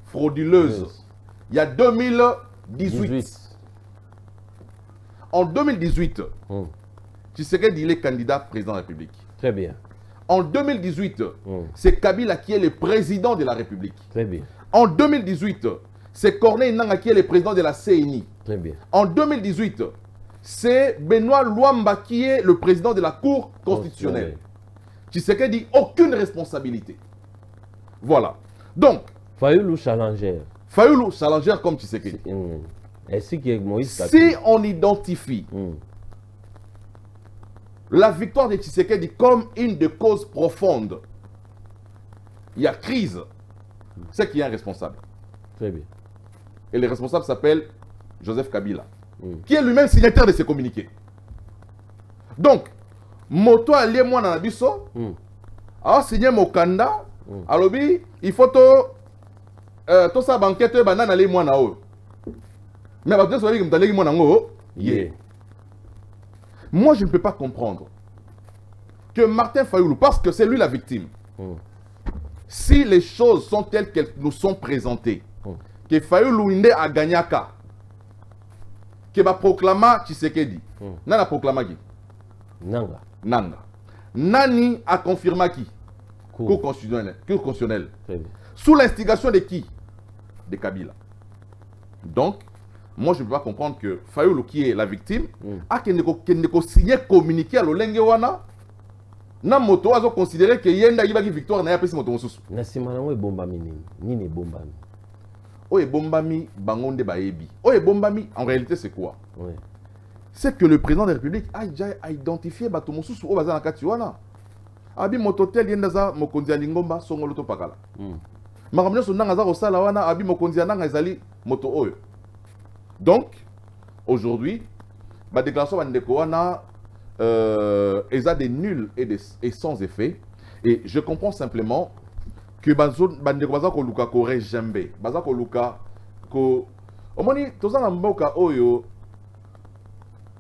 frauduleuse. Il y a 2018. En 2018, Tshisekedi il est candidat président de la République. Très bien. En 2018, c'est Kabila qui est le président de la République. Très bien. En 2018, c'est Corneille Nangaa qui est le président de la CNI. Très bien. En 2018, c'est Benoît Luamba qui est le président de la Cour constitutionnelle. Tshisekedi aucune responsabilité. Voilà. Donc, Fayulu challenger. Fayulu challenger comme Tshisekedi. Ainsi que Moïse Si on identifie la victoire de Tshisekedi comme une des causes profondes il y a crise, c'est qu'il y a un responsable. Très bien. Et le responsable s'appelle Joseph Kabila, qui est lui-même signataire de ces communiqués. Donc, moto allié moi dans la biso, a signé Mokanda, alobi, il faut tout ça banquette banane aller moi na o. Mais bah, ça veut dire que m't'allez moi na ngo. Moi, je ne peux pas comprendre que Martin Fayoulou, parce que c'est lui la victime, si les choses sont telles qu'elles nous sont présentées, que Fayoulou inde a gagné ka, que va proclamer Tshisekedi, nana proclama qui? Nanga. Nanga. Nani a confirmé qui? Cour. Cour constitutionnelle. Très bien. Sous l'instigation de qui? De Kabila. Donc, moi je ne peux pas comprendre que Fayoulou, qui est la victime, a qu'elle signé communiqué à l'Olenge Wana. Na moto a considéré que Yenda Yibaki victoire n'a pas moto mosusu. Nasimana e bombami nini bombami. Oye bombami bangonde baebi. Oye bombami en réalité c'est quoi? Oui. C'est que le président de la République a déjà identifié bato mosusu o bazana kati wana. Abi mototel Yenda za mokonzi ya Lingomba songolo to pakala. Makamyo so nanga za kosala wana abi mokonzi ya nanga ezali moto oyo. Donc aujourd'hui ba déclaration ba ndeko wana ils ont des nuls et sans effet. Et je comprends simplement que Bandeko Luka Kore Jembe, Bazako Luka Ko. Omoni, Tozana Mboka Oyo,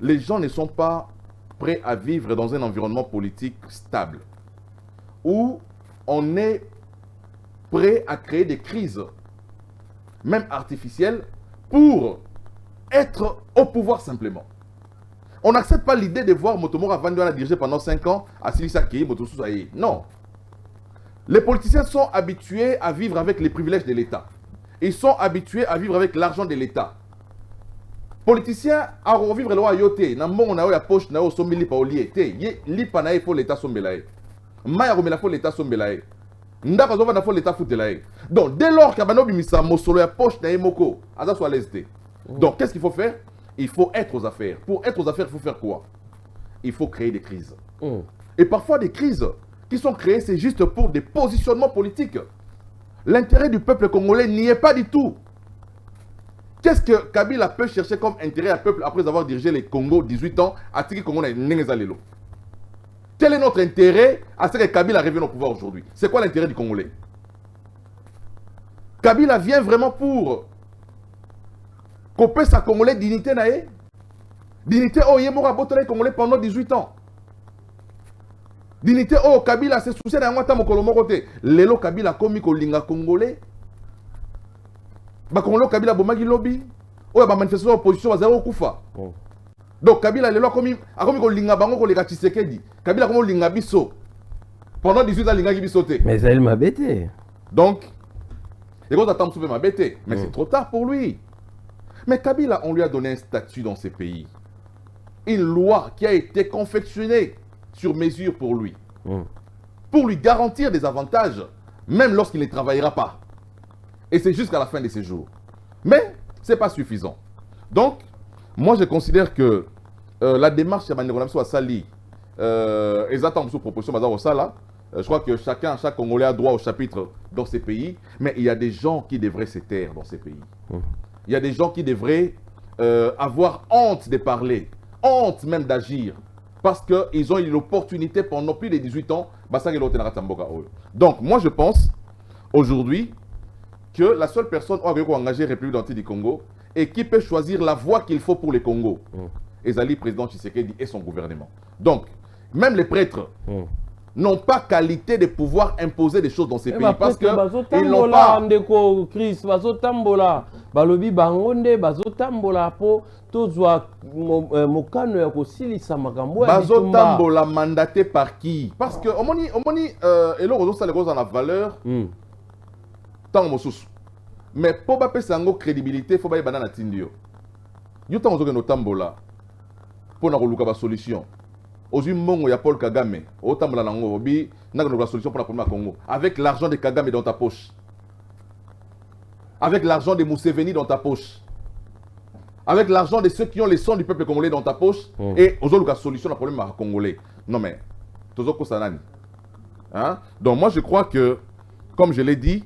les gens ne sont pas prêts à vivre dans un environnement politique stable, où on est prêt à créer des crises, même artificielles, pour être au pouvoir simplement. On n'accepte pas l'idée de voir Motomora Vandoana diriger pendant 5 ans à Silisa Kei, Motosusaï. Non. Les politiciens sont habitués à vivre avec les privilèges de l'État. Ils sont habitués à vivre avec l'argent de l'État. Politiciens à revivre le roi Yote, Namon na ya poche na sombi lipa olie, te ye lipa na pour l'État sombelae. Maya romela pour l'État sombelae. Ndaka zova na pour l'État foutelae. Donc dès lors qu'Abano bimisa mosolo ya poche na emoko, aza soit lesté. Donc qu'est-ce qu'il faut faire? Il faut être aux affaires. Pour être aux affaires, il faut faire quoi? Il faut créer des crises. Et parfois, des crises qui sont créées, c'est juste pour des positionnements politiques. L'intérêt du peuple congolais n'y est pas du tout. Qu'est-ce que Kabila peut chercher comme intérêt à peuple après avoir dirigé les Congo 18 ans à Tiki Congo Nengezalelo? Quel est notre intérêt à ce que Kabila revienne au pouvoir aujourd'hui? C'est quoi l'intérêt du Congolais? Kabila vient vraiment pour couper sa Congolais dignité nae. Dignité oh yemora botole Congolais pendant 18 ans. Dignité oh Kabila se soucié na ngata mokolo moko te. Lelo Kabila komi ko linga Congolais. Ba Congolais Kabila bomaki lobby. Oh ba manifestation opposition ba zéro kufa. Donc Kabila lelo komi ko linga bango ko leka Tshisekedi. Kabila komo linga biso. Pendant 18 ans linga biso te. Mais elle m'a bêté. Donc et quand attend souper m'a bêté, mais c'est trop tard pour lui. Mais Kabila, on lui a donné un statut dans ces pays. Une loi qui a été confectionnée sur mesure pour lui. Pour lui garantir des avantages, même lorsqu'il ne travaillera pas. Et c'est jusqu'à la fin de ses jours. Mais ce n'est pas suffisant. Donc, moi je considère que la démarche de Mandekonamso à Sali, exactement sous proposition Bazar Osala, je crois que chaque Congolais a droit au chapitre dans ces pays, mais il y a des gens qui devraient se taire dans ces pays. Il y a des gens qui devraient avoir honte de parler, honte même d'agir, parce qu'ils ont eu l'opportunité pendant plus de 18 ans. Donc, moi je pense aujourd'hui que la seule personne qui a engagé la République du Congo et qui peut choisir la voie qu'il faut pour le Congo, Ezali, président Tshisekedi et son gouvernement. Donc, même les prêtres n'ont pas qualité de pouvoir imposer des choses dans ces pays parce qu'ils n'ont pas. Balobi bangonde bazotambola po tozwa mokano ya kosilisa makambo ya bazotambola mandaté par qui? Parce que omoni elo kozosala koza na valeur tant mosusu. Mais pour ba pesa ngo crédibilité faut ba yebana na tindio. Yo tant ozoke no tambola pour na koluka ba solution. Ozui mbongo ya Paul Kagame, otambola nango obi na ko solution pour la problème à Congo avec l'argent de Kagame dans ta poche. Avec l'argent de Museveni dans ta poche. Avec l'argent de ceux qui ont les sons du peuple congolais dans ta poche. Et aujourd'hui, la solution au problème congolais. Non mais, Tozoko Sanani. Hein? Donc moi je crois que comme je l'ai dit,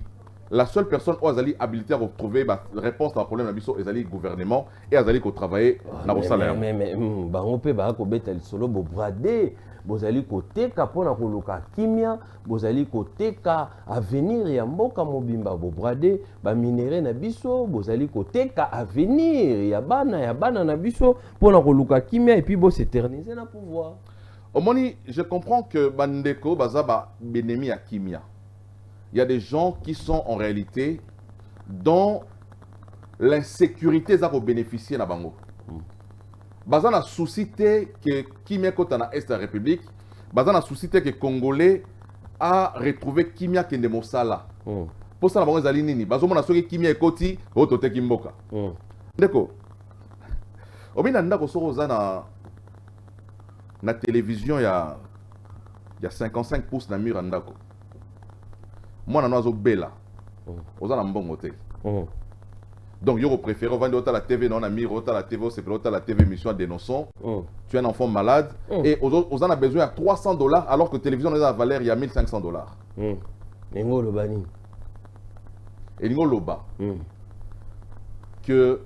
la seule personne où elle est habilitée à retrouver la réponse à un problème, c'est le gouvernement et elle est travailler dans le salaire. Mais bango pe ba ko beta lisolo bo brade bozali koteka pona koluka kimia bozali koteka avenir ya mboka mobimba bo brade ba minere na biso bozali koteka avenir ya bana na biso pona koluka kimia et puis bo s'éterniser na pouvoir. Omoni, je comprends que bandeko bazaba benemi à kimia. Il y a des gens qui sont en réalité dans l'insécurité za ko bénéficier na bango. Bazan a suscité que Kimia kota na Est de la République, bazan a suscité que Congolais a retrouvé Kimia kende mosala. Pour ça na bango ezali nini? Bazo mona soki Kimia ekoti otote kimboka. Ndeko. Obina ndako soko za na télévision ya 55 pouces na mur ndako. Moi, je suis bella. Vous avez un bon côté. Donc, je préfère vendre la TV, non, ami, la TV, c'est la TV mission à dénonçant. Tu es un enfant malade. Et vous en avez besoin de $300 alors que la télévision a valeur il y a $1500. Et nous, le bani. Et nous, le bas. Que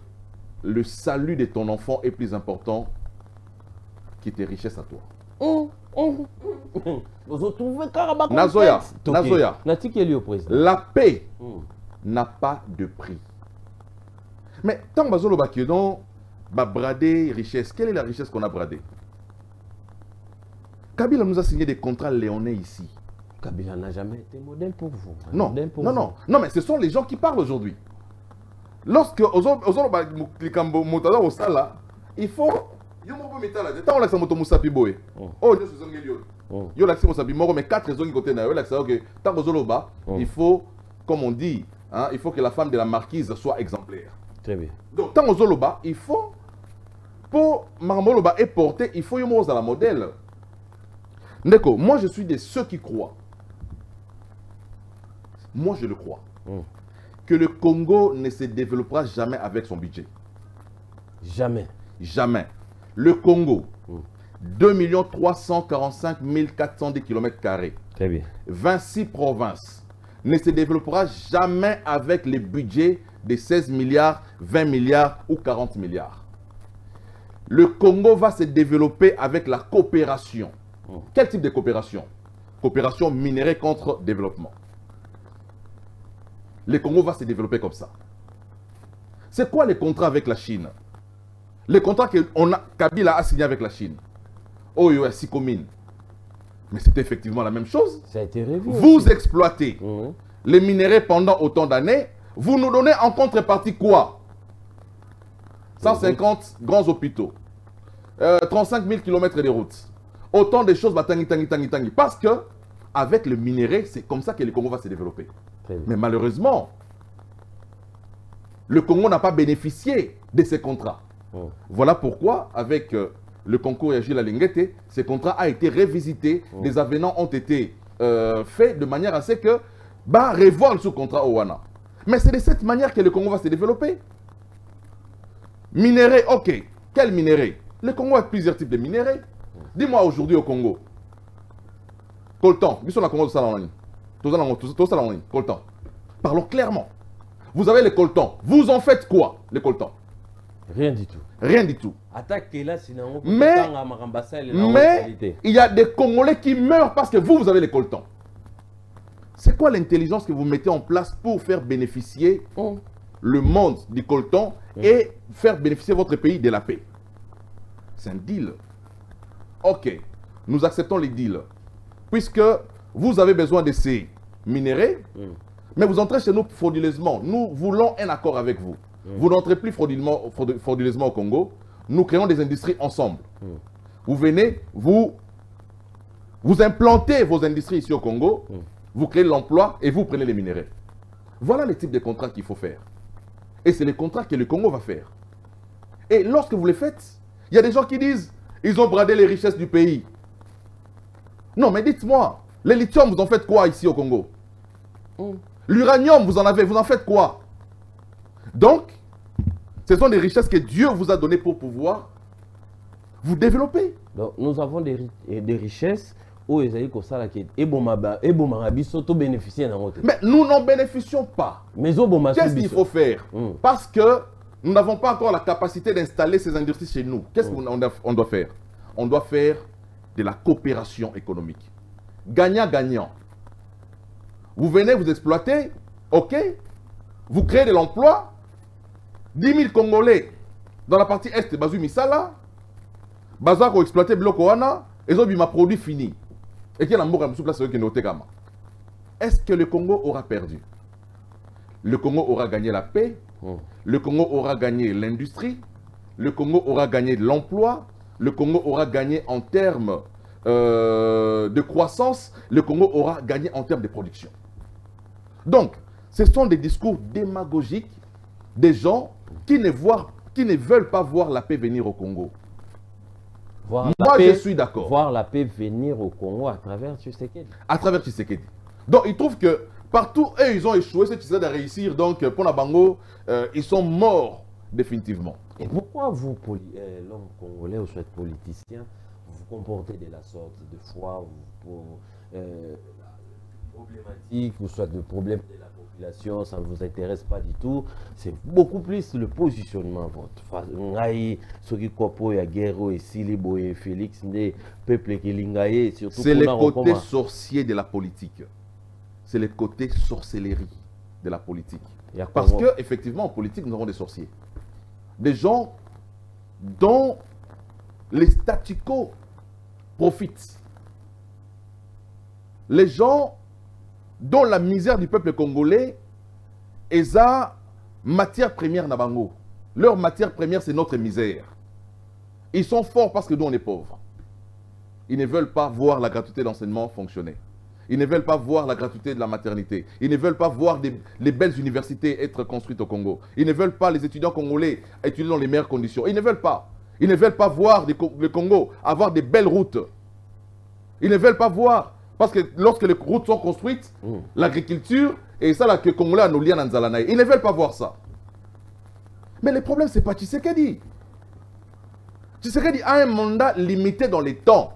le salut de ton enfant est plus important que tes richesses à toi. Nazoya, la paix n'a pas de prix. Mais tant que nous brader richesse, quelle est la richesse qu'on a bradée? Kabila nous a signé des contrats léonais ici. Kabila n'a jamais été modèle pour vous. Non, non, mais ce sont les gens qui parlent aujourd'hui. Lorsque il faut yo moko mitala de tant la moto musapi boy oh je suis ngeli yo la musapi moko mais 4 raisons côté na yo la que tant kozoloba il faut comme on dit hein, il faut que la femme de la marquise soit exemplaire. Très bien. Donc tant kozoloba il faut pour marmoloba est porté il faut yo mo za la modèle. Ndeko, moi je suis de ceux qui croient. Moi je le crois. Que le Congo ne se développera jamais avec son budget. Jamais. Jamais. Le Congo, 2 345 410 km². Très bien. 26 provinces. Ne se développera jamais avec les budgets de 16 milliards, 20 milliards ou 40 milliards. Le Congo va se développer avec la coopération. Quel type de coopération? Coopération minérale contre développement. Le Congo va se développer comme ça. C'est quoi les contrats avec la Chine? Les contrats que Kabila a signé avec la Chine. Oh, il y a 6 communes. Mais c'est effectivement la même chose. Ça a été revu. Vous aussi exploitez les minéraux pendant autant d'années. Vous nous donnez en contrepartie quoi? 150 grands hôpitaux. 35 000 km de routes. Autant de choses. Parce que avec le minerai, c'est comme ça que le Congo va se développer. Mais malheureusement, le Congo n'a pas bénéficié de ces contrats. Voilà pourquoi, avec le concours Yagila Lingete, ce contrat a été révisité. Des avenants ont été faits de manière à ce que revoir ce contrat au Wana. Mais c'est de cette manière que le Congo va se développer. Minerai, ok. Quel minerai? Le Congo a plusieurs types de minerais. Dis-moi aujourd'hui au Congo. Coltan. Coltan. Parlons clairement. Vous avez les coltans. Vous en faites quoi, les coltans? Rien du tout. Rien du tout. Mais il y a des Congolais qui meurent parce que vous avez les coltans. C'est quoi l'intelligence que vous mettez en place pour faire bénéficier le monde du coltan et faire bénéficier votre pays de la paix? C'est un deal. Ok, nous acceptons les deals. Puisque vous avez besoin de ces minéraux, mais vous entrez chez nous frauduleusement. Nous voulons un accord avec vous. Vous n'entrez plus frauduleusement au Congo. Nous créons des industries ensemble. Vous venez, vous implantez vos industries ici au Congo, vous créez l'emploi et vous prenez les minéraux. Voilà le type de contrat qu'il faut faire. Et c'est les contrats que le Congo va faire. Et lorsque vous les faites, il y a des gens qui disent ils ont bradé les richesses du pays. Non, mais dites-moi, les lithium, vous en faites quoi ici au Congo? L'uranium, vous en faites quoi? Donc, ce sont des richesses que Dieu vous a données pour pouvoir vous développer. Donc, nous avons des richesses oyo ezali kosala ke ebomaka biso tobénéficie nango te. Mais nous n'en bénéficions pas. Mais oboma Qu'est-ce qu'il faut faire? Parce que nous n'avons pas encore la capacité d'installer ces industries chez nous. Qu'est-ce qu'on doit faire? On doit faire de la coopération économique. Gagnant-gagnant. Vous venez vous exploiter, ok? Vous créez de l'emploi. 10 000 Congolais dans la partie est de Bazou Misala. Bazar pour exploiter Bloko Wana. Et ils ont produit fini. Et qu'il y a un mot comme ça, est-ce que le Congo aura perdu? Le Congo aura gagné la paix. Le Congo aura gagné l'industrie. Le Congo aura gagné de l'emploi. Le Congo aura gagné en termes de croissance. Le Congo aura gagné en termes de production. Donc, ce sont des discours démagogiques des gens qui ne veulent pas voir la paix venir au Congo. Je suis d'accord. Voir la paix venir au Congo à travers Tshisekedi. À travers Tshisekedi. Donc, ils trouvent que partout, eux, ils ont échoué. C'est Tshisekedi à réussir. Donc, pour Nabango, ils sont morts définitivement. Et pourquoi vous, l'homme congolais, vous êtes politicien, vous vous comportez de la sorte de fois, problématique, ou soit de problème de la population, ça ne vous intéresse pas du tout. C'est beaucoup plus le positionnement votre. C'est le côté sorcier de la politique. C'est le côté sorcellerie de la politique. Parce que effectivement, en politique, nous avons des sorciers. Des gens dont les statu quo profitent. Les gens dont la misère du peuple congolais est sa matière première Nabango. Leur matière première, c'est notre misère. Ils sont forts parce que nous, on est pauvres. Ils ne veulent pas voir la gratuité d'enseignement fonctionner. Ils ne veulent pas voir la gratuité de la maternité. Ils ne veulent pas voir les belles universités être construites au Congo. Ils ne veulent pas les étudiants congolais étudier dans les meilleures conditions. Ils ne veulent pas. Ils ne veulent pas voir le Congo avoir des belles routes. Ils ne veulent pas voir. Parce que lorsque les routes sont construites, l'agriculture, et ça là que les Congolais nous lient dans Nzalanaï, ils ne veulent pas voir ça. Mais le problème, ce n'est pas Tshisekedi. Tshisekedi a un mandat limité dans les temps.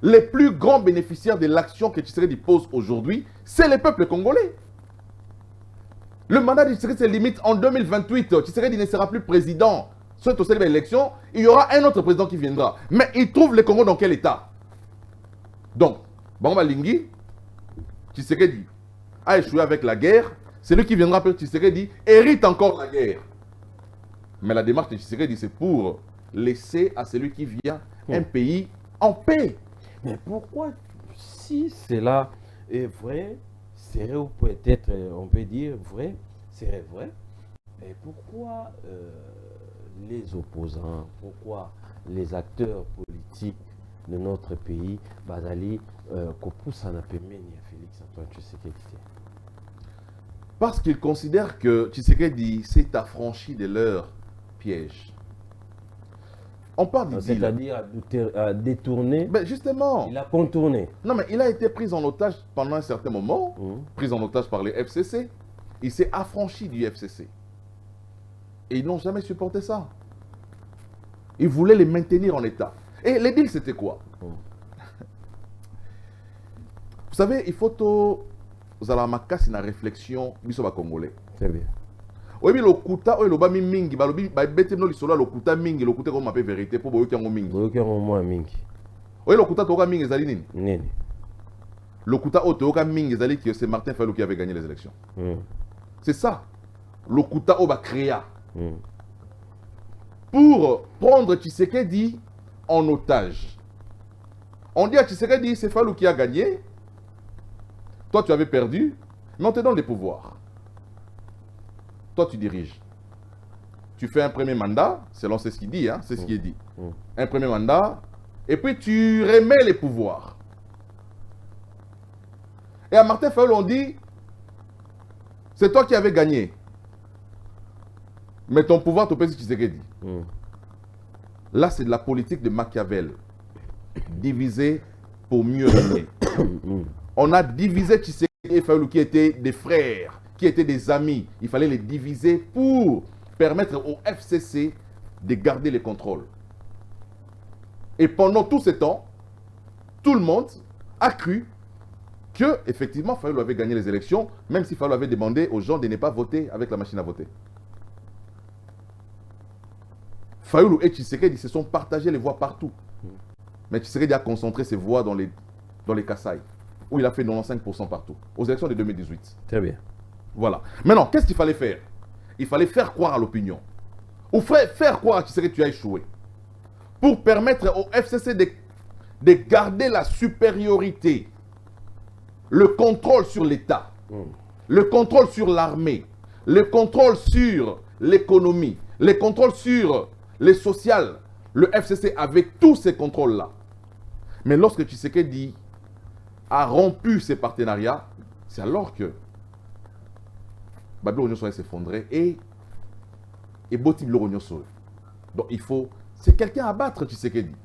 Les plus grands bénéficiaires de l'action que Tshisekedi pose aujourd'hui, c'est le peuple congolais. Le mandat de Tshisekedi se limite en 2028. Tshisekedi ne sera plus président. Soit au sein de l'élection, il y aura un autre président qui viendra. Mais il trouve le Congo dans quel état? Donc, Bamba Lingi, Tshisekedi a échoué avec la guerre. Celui qui viendra après Tshisekedi hérite encore la guerre. Mais la démarche de Tshisekedi, c'est pour laisser à celui qui vient un pays en paix. Mais pourquoi, si cela est vrai, serait ou peut-être, on peut dire vrai, serait vrai, et pourquoi les opposants, pourquoi les acteurs politiques de notre pays, Bazali, Kopoussana Pemeni à Félix Antoine Tshisekedi? Parce qu'ils considèrent que Tshisekedi s'est affranchi de leur piège. On parle du deal. C'est-à-dire à détourner. Ben justement. Il a contourné. Non, mais il a été pris en otage pendant un certain moment, pris en otage par les FCC. Il s'est affranchi du FCC. Et ils n'ont jamais supporté ça. Ils voulaient les maintenir en état. Et les deals, c'était quoi? Vous savez, il faut tout... Vous allez m'acasser une réflexion, biso congolais. Très bien. Oui, mais le kuta, le bami mingi, balobi, bete no lisolo le kuta mingi, le kuta comme appelle vérité pour boyoki ngo mingi. Boyoki ngo moi mingi. Oui, le kuta toka mingi ezali nini? Nini. Le kuta toka mingi ezali que c'est Martin Fayulu qui avait gagné les élections. C'est ça. Le kuta oba créa. Pour prendre Tshisekedi en otage. On dit à Tshisekedi, c'est Fayulu qui a gagné. Toi, tu avais perdu, mais on te donne les pouvoirs. Toi, tu diriges. Tu fais un premier mandat, selon ce qu'il dit, hein, c'est ce qui est dit. Un premier mandat, et puis tu remets les pouvoirs. Et à Martin Fayulu, on dit, c'est toi qui avais gagné. Mais ton pouvoir, tu peux dire Tshisekedi. Là, c'est de la politique de Machiavel. Diviser pour mieux régner. On a divisé Tshisekedi et Fayulu qui étaient des frères, qui étaient des amis. Il fallait les diviser pour permettre au FCC de garder le contrôle. Et pendant tout ce temps, tout le monde a cru que, effectivement, Fayulu avait gagné les élections, même si Fayulu avait demandé aux gens de ne pas voter avec la machine à voter. Fayulu et Tshisekedi se sont partagés les voix partout. Mais Tshisekedi a concentré ses voix dans les Kasaï, où il a fait 95% partout, aux élections de 2018. Très bien. Voilà. Maintenant, qu'est-ce qu'il fallait faire? Il fallait faire croire à l'opinion. Ou faire croire à Tshisekedi que tu as échoué. Pour permettre au FCC de garder la supériorité, le contrôle sur l'État, le contrôle sur l'armée, le contrôle sur l'économie, le contrôle sur les sociales. Le FCC avait tous ces contrôles-là. Mais lorsque Tshisekedi a rompu ses partenariats, c'est alors que Babylone s'est effondré et Botim Lorognoso. Donc il faut... C'est quelqu'un à battre, Tshisekedi.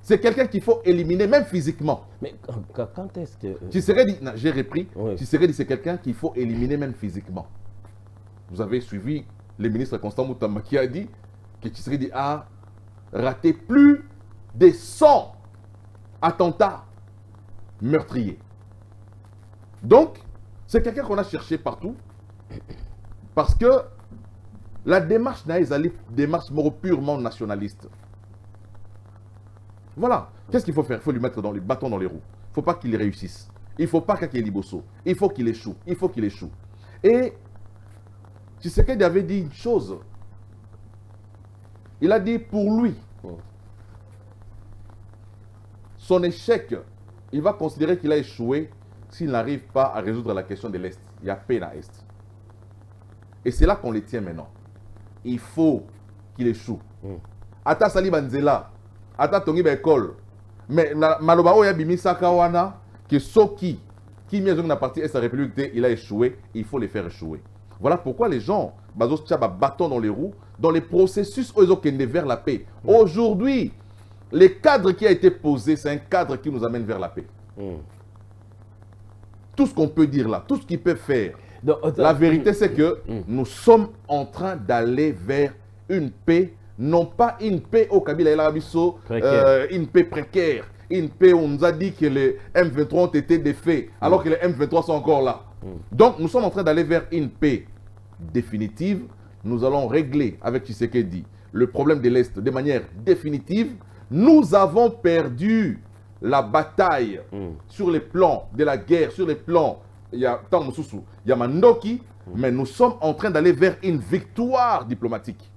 C'est quelqu'un qu'il faut éliminer, même physiquement. Mais quand est-ce que... Tshisekedi, j'ai repris, Oui. Tshisekedi c'est quelqu'un qu'il faut éliminer même physiquement. Vous avez suivi le ministre Constant Moutamba qui a dit que Tshisekedi a raté plus de 100 attentats meurtriers. Donc, c'est quelqu'un qu'on a cherché partout parce que la démarche n'a pas été démarche purement nationaliste. Voilà. Qu'est-ce qu'il faut faire? Il faut lui mettre dans les bâtons dans les roues. Il ne faut pas qu'il réussisse. Il ne faut pas qu'il y ait Liboso. Il faut qu'il échoue. Il faut qu'il échoue. Et Tshisekedi avait dit une chose. Il a dit pour lui, son échec, il va considérer qu'il a échoué s'il n'arrive pas à résoudre la question de l'Est. Il y a paix à l'Est. Et c'est là qu'on les tient maintenant. Il faut qu'il échoue. Ata Sali Banzela, Ata Tongi Bekol, mais Maloba Oya Bimi Sakawana, que Soki, qui mieux na partie Est de la République, il a échoué, il faut les faire échouer. Voilà pourquoi les gens, Bazos Tchaba, bâton dans les roues, dans les processus où ils ont vers la paix. Aujourd'hui, le cadre qui a été posé, c'est un cadre qui nous amène vers la paix. Tout ce qu'on peut dire là, tout ce qu'ils peuvent faire. Donc, la vérité, c'est que nous sommes en train d'aller vers une paix, non pas une paix au Kabila et l'Arabiso, une paix précaire, une paix où on nous a dit que les M23 ont été défaits, alors que les M23 sont encore là. Donc, nous sommes en train d'aller vers une paix définitive. Nous allons régler avec Tshisekedi le problème de l'Est de manière définitive. Nous avons perdu la bataille sur les plans de la guerre, sur les plans, il y a Tangosusu, il y a Mandoki, mais nous sommes en train d'aller vers une victoire diplomatique.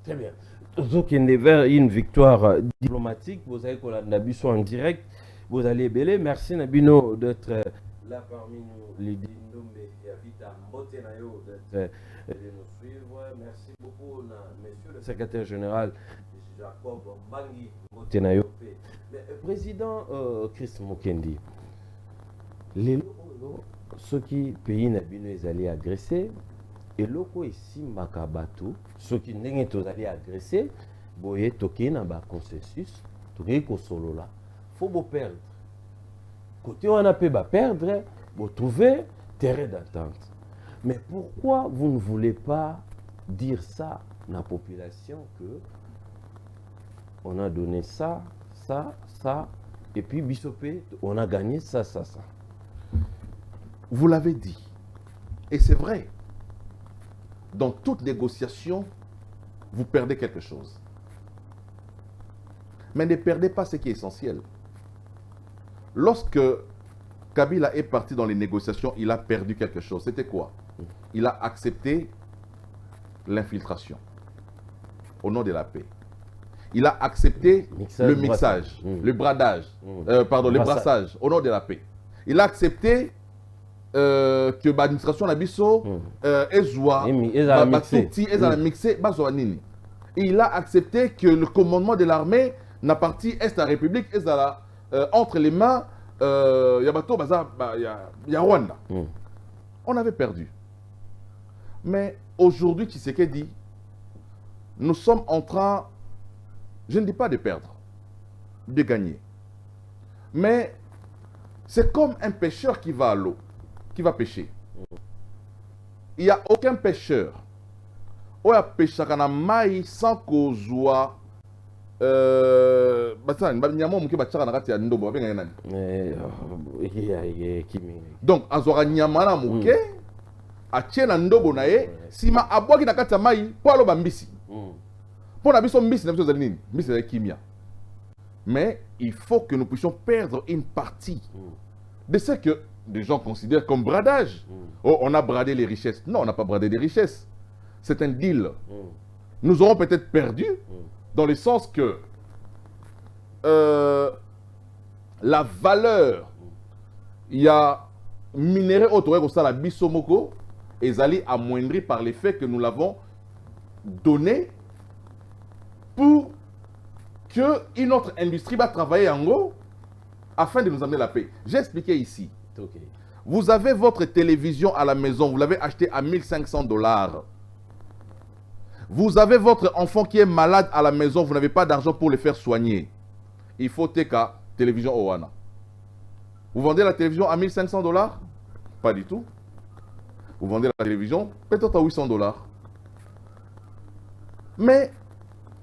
Très bien. Donc, il est vers une victoire diplomatique. Vous avez qu'on a Nabiso en direct. Vous allez belé. Merci Nabino d'être là parmi nous. Lydie Ndombe et Avita Mbotenayo d'être de nous suivre. Merci beaucoup, monsieur le secrétaire général Jacob Mangi Mbotenayo. Président Chris Mokendi, ceux qui pays Nabino est allé agresser. Et loko ici Makabatou, ceux qui n'ont pas allé agresser, boye toké na ba consensus, toké ko solo là, faut bo perdre. Côté on a pas perdre, vous trouver terrain d'entente. Mais pourquoi vous ne voulez pas dire ça à la population que on a donné ça, ça, ça, et puis Bissopé, on a gagné ça, ça, ça. Vous l'avez dit, et c'est vrai. Dans toute négociation, vous perdez quelque chose. Mais ne perdez pas ce qui est essentiel. Lorsque Kabila est parti dans les négociations, il a perdu quelque chose. C'était quoi? Il a accepté l'infiltration au nom de la paix. Il a accepté le mixage, le bradage, le brassage au nom de la paix. Il a accepté que l'administration Nabiso il a accepté que le commandement de l'armée n'a parti Est à la République entre les mains Rwanda. On avait perdu. Mais aujourd'hui, Tshisekedi dit, nous sommes en train, je ne dis pas de perdre, de gagner. Mais c'est comme un pêcheur qui va à l'eau, qui va pêcher. Il n'y a aucun pêcheur qui a pêché sans kozwa Attends, nyama muke bachaka na kati ya ndobo babenga nani? Donc azora nyama na muke atie na ndobo na ye sima abwaki na kati ya mai po aloba mbisi. Pour na biso mbisi na biso zali nini? Mbisi zali kimia. Mais il faut que nous puissions perdre une partie de ce que des gens considèrent comme bradage. Oh, on a bradé les richesses. Non, on n'a pas bradé les richesses. C'est un deal. Nous aurons peut-être perdu dans le sens que la valeur, il y a minéré autour de la bisomoko et zali amoindri par le fait que nous l'avons donné pour qu'une autre industrie va travailler en gros afin de nous amener la paix. J'ai expliqué ici. Okay. Vous avez votre télévision à la maison, vous l'avez acheté à 1500 $. Vous avez votre enfant qui est malade à la maison, vous n'avez pas d'argent pour le faire soigner. Il faut TK, télévision Owana. Vous vendez la télévision à 1500 $? Pas du tout. Vous vendez la télévision peut-être à 800 $. Mais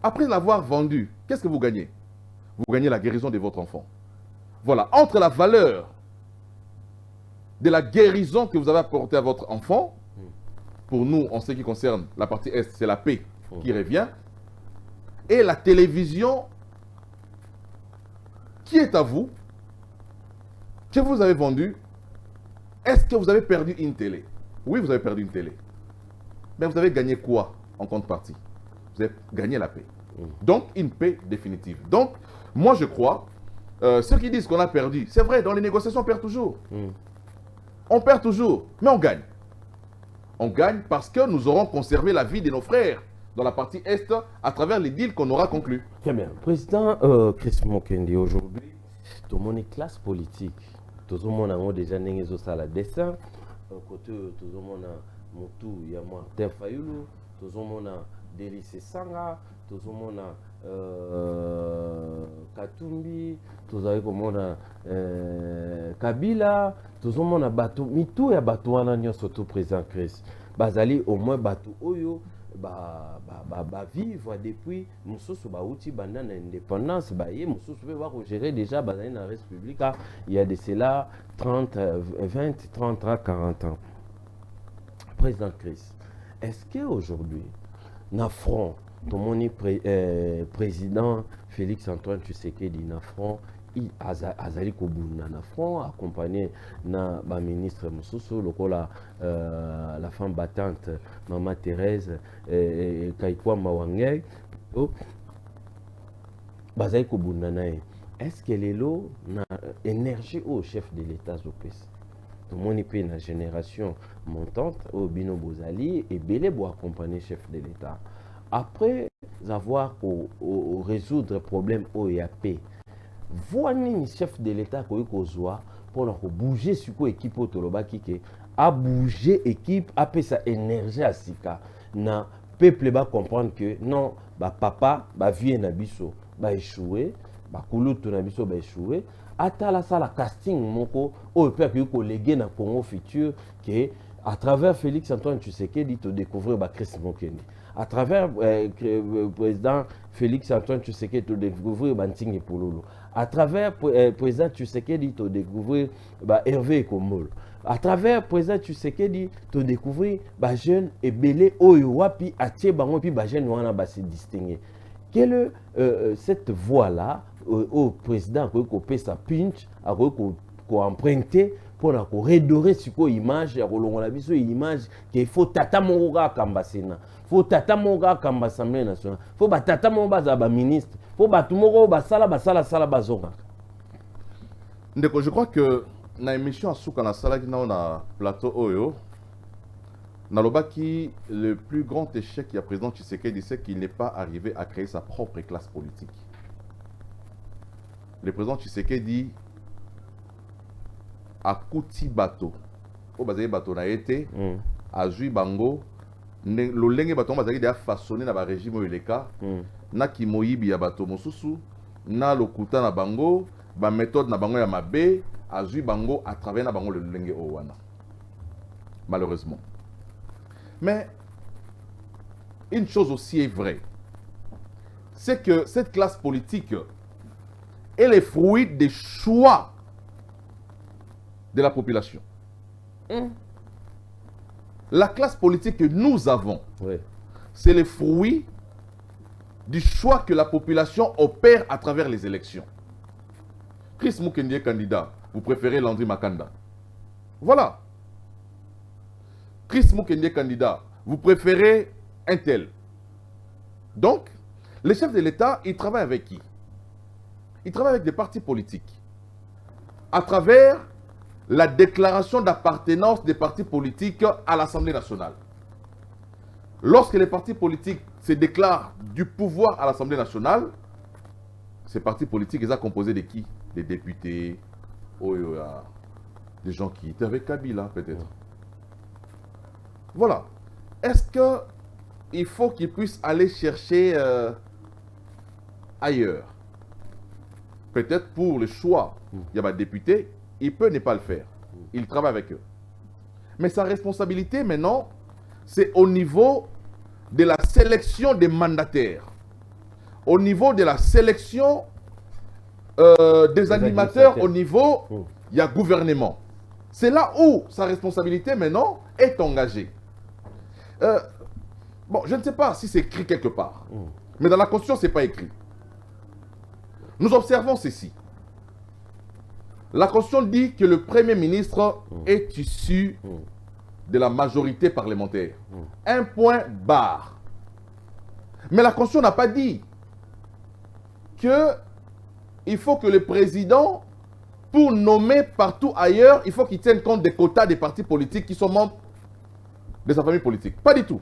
après l'avoir vendue, qu'est-ce que vous gagnez? Vous gagnez la guérison de votre enfant. Voilà, entre la valeur de la guérison que vous avez apportée à votre enfant, pour nous, en ce qui concerne la partie Est, c'est la paix qui revient, et la télévision qui est à vous, que vous avez vendue. Est-ce que vous avez perdu une télé? Oui, vous avez perdu une télé. Mais vous avez gagné quoi en contrepartie? Vous avez gagné la paix. Donc, une paix définitive. Donc, moi, je crois, ceux qui disent qu'on a perdu, c'est vrai, dans les négociations, on perd toujours. On perd toujours, mais on gagne. On gagne parce que nous aurons conservé la vie de nos frères dans la partie Est à travers les deals qu'on aura conclus. Très bien. Président Chris Mokendi, aujourd'hui, tout le monde est classe politique. Tout le monde a déjà négocié ça la dessin. Côté tout le monde a Moutou, il y a Martin Fayoulou, tout le monde a Délice Sanga, tout le monde a Katumbi, tout le monde a Kabila, tout le monde a Batou, Mitou et Batou Ananyo, surtout président Chris. Bazali au moins Batou Oyo, vivre depuis Moussous Baouti, Bandana indépendance, Moussous va gérer déjà Bazali dans la République, il y a de cela 30, 20, 30, 40 ans. Président Chris, est-ce qu'aujourd'hui, Nafron, tout le monde président Félix Antoine Tshisekedi Nafron, Azali Kobuna Nafron, accompagné na ba ministre Moussoussou, la femme battante Maman Thérèse Kaikwa Mawangé, Bazali Kobuna nae. Est-ce que les lots na énergie au chef de l'État Zopes? Tout le monde est une génération montante au Bino Bozali et Belé pour accompagner le chef de l'État. Après avoir résoudre le problème au IAP, voilà le chef de l'État qui pour bouger sur l'équipe qui a bougé l'équipe, a fait sa énergie à Sika. Le peuple va comprendre que non, papa va vivre na biso, va échouer, va kulutu na biso, va échouer. Atala sala casting moko au peuple qui légué na Congo futur que à travers Félix Antoine Tshisekedi de découvrir Chris Mokendi. À travers le président Félix Antoine Tshisekedi de découvrir Bantingi Pouloulou. À travers le président Tshisekedi de découvrir Hervé Komol. À travers le président Tshisekedi de découvrir jeune et belé oyo wapi atie bango pi jeune wana ba se distinguer. Quelle est cette voie là au président qui a sa pinch, a emprunté pour redorer sur l'image, l'image qu'il faut tata monga kambasena, faut tata monga kambassemblée nationale, faut tata monga ba ministre, faut tout monga basala bazonga. Ndeko, je crois que na émission asuka na sala qui na plateau oyo Nalobaki, le plus grand échec qu'il y a président Tshisekedi, c'est qu'il n'est pas arrivé à créer sa propre classe politique. Le président Tshisekedi a Kouti Bato. Au Bazaï Bato n'a été, a Jui Bango, le Lenge Bato Bazaï a façonné dans le régime Oleka, na Kimoyibi ya Bato Mosusu, na Lokuta na Bango, ba méthode na Bango ya Mabe, a Jui Bango à travers na Bango le Lenge Owana. Malheureusement. Mais une chose aussi est vraie, c'est que cette classe politique est le fruit des choix de la population. La classe politique que nous avons, Oui. c'est le fruit du choix que la population opère à travers les élections. Chris Mukendi est candidat, vous préférez Landry Makanda. Voilà. Chris Mukendi est candidat, vous préférez un tel. Donc, les chefs de l'État, ils travaillent avec qui? Ils travaillent avec des partis politiques. À travers la déclaration d'appartenance des partis politiques à l'Assemblée nationale. Lorsque les partis politiques se déclarent du pouvoir à l'Assemblée nationale, ces partis politiques, ils sont composés de qui? Des députés, des gens qui étaient avec Kabila, peut-être. Voilà. Est-ce qu'il faut qu'ils puissent aller chercher ailleurs? Peut-être pour le choix, il y a des députés, il peut ne pas le faire. Il travaille avec eux. Mais sa responsabilité maintenant, c'est au niveau de la sélection des mandataires, au niveau de la sélection des animateurs, au niveau, il y a gouvernement. C'est là où sa responsabilité maintenant est engagée. Bon, je ne sais pas si c'est écrit quelque part, mais dans la Constitution, ce n'est pas écrit. Nous observons ceci. La Constitution dit que le Premier ministre est issu de la majorité parlementaire. Un point barre. Mais la Constitution n'a pas dit qu'il faut que le président, pour nommer partout ailleurs, il faut qu'il tienne compte des quotas des partis politiques qui sont membres de sa famille politique. Pas du tout.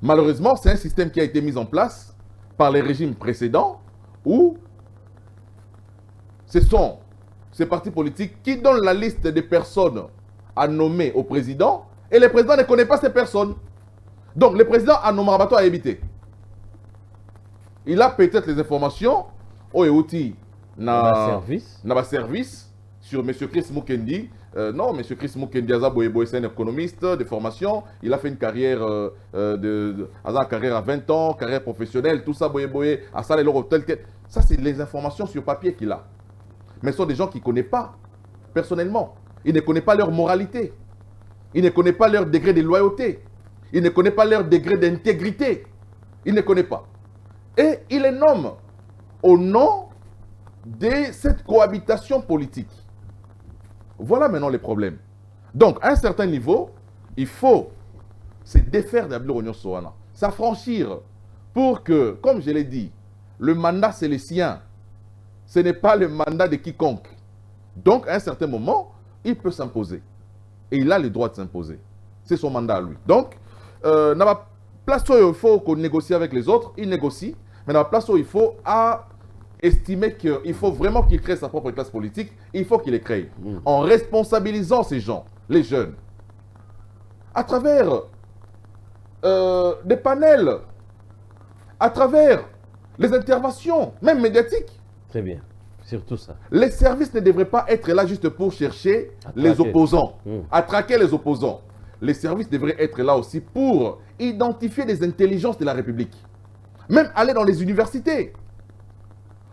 Malheureusement, c'est un système qui a été mis en place par les régimes précédents où ce sont ces partis politiques qui donnent la liste des personnes à nommer au président et le président ne connaît pas ces personnes. Donc le président a nommé Rabato à éviter. Il a peut-être les informations au outils na service sur M. Chris Mukendi. Non, M. Chris Mukendi c'est un économiste de formation. Il a fait une carrière, carrière à 20 ans, carrière professionnelle, tout ça, à ça, ça, c'est les informations sur papier qu'il a. Mais ce sont des gens qu'il ne connaît pas personnellement. Il ne connaît pas leur moralité. Il ne connaît pas leur degré de loyauté. Il ne connaît pas leur degré d'intégrité. Il ne connaît pas. Et il les nomme au nom de cette cohabitation politique. Voilà maintenant les problèmes. Donc, à un certain niveau, il faut se défaire d'Abdou Rognon Sowana, s'affranchir pour que, comme je l'ai dit, le mandat c'est le sien. Ce n'est pas le mandat de quiconque. Donc, à un certain moment, il peut s'imposer. Et il a le droit de s'imposer. C'est son mandat à lui. Donc, dans la place où il faut qu'on négocie avec les autres, il négocie. Mais dans la place où il faut estimer qu'il faut vraiment qu'il crée sa propre classe politique, il faut qu'il les crée. En responsabilisant ces gens, les jeunes. À travers des panels, à travers les interventions, même médiatiques. Très bien, surtout ça. Les services ne devraient pas être là juste pour chercher les opposants, à traquer les opposants. Les services devraient être là aussi pour identifier les intelligences de la République. Même aller dans les universités.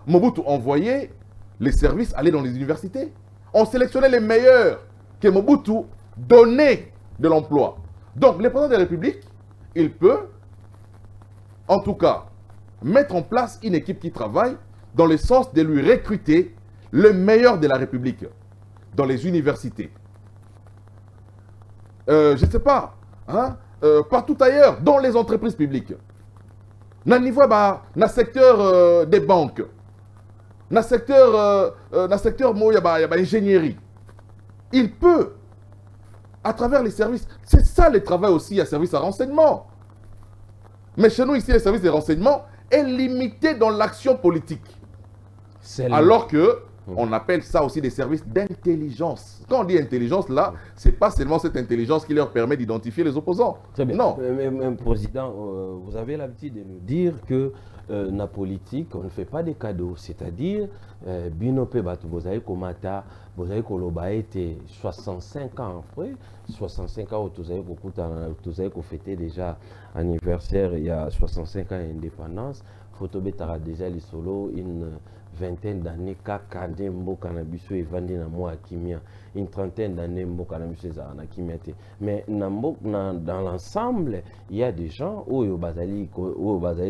Mobutu envoyait les services aller dans les universités. On sélectionnait les meilleurs que Mobutu donnait de l'emploi. Donc, le président de la République, il peut, en tout cas, mettre en place une équipe qui travaille dans le sens de lui recruter le meilleur de la République dans les universités. Je ne sais pas, hein, partout ailleurs, dans les entreprises publiques. Dans le niveau, dans le secteur des banques, dans le secteur ingénierie. Il peut, à travers les services, c'est ça le travail aussi, il y a service à renseignement. Mais chez nous, ici, le service de renseignement est limité dans l'action politique. Alors que on appelle ça aussi des services d'intelligence. Quand on dit intelligence, là, ce n'est pas seulement cette intelligence qui leur permet d'identifier les opposants. Très bien. Non. Président, vous avez l'habitude de nous dire que la politique, on ne fait pas des cadeaux. C'est-à-dire, Binope Batoubozaï Komata, Bozaï Koloba était 65 ans après. 65 ans, vous avez fêté déjà anniversaire, il y a 65 ans d'indépendance. Photo betara déjà les solo une vingtaine d'années kaka nde mboka na biso evandi na mwa kimia, une trentaine d'années mboka na biso ezala na kimia te. Mais dans l'ensemble, il y a des gens oyo bazali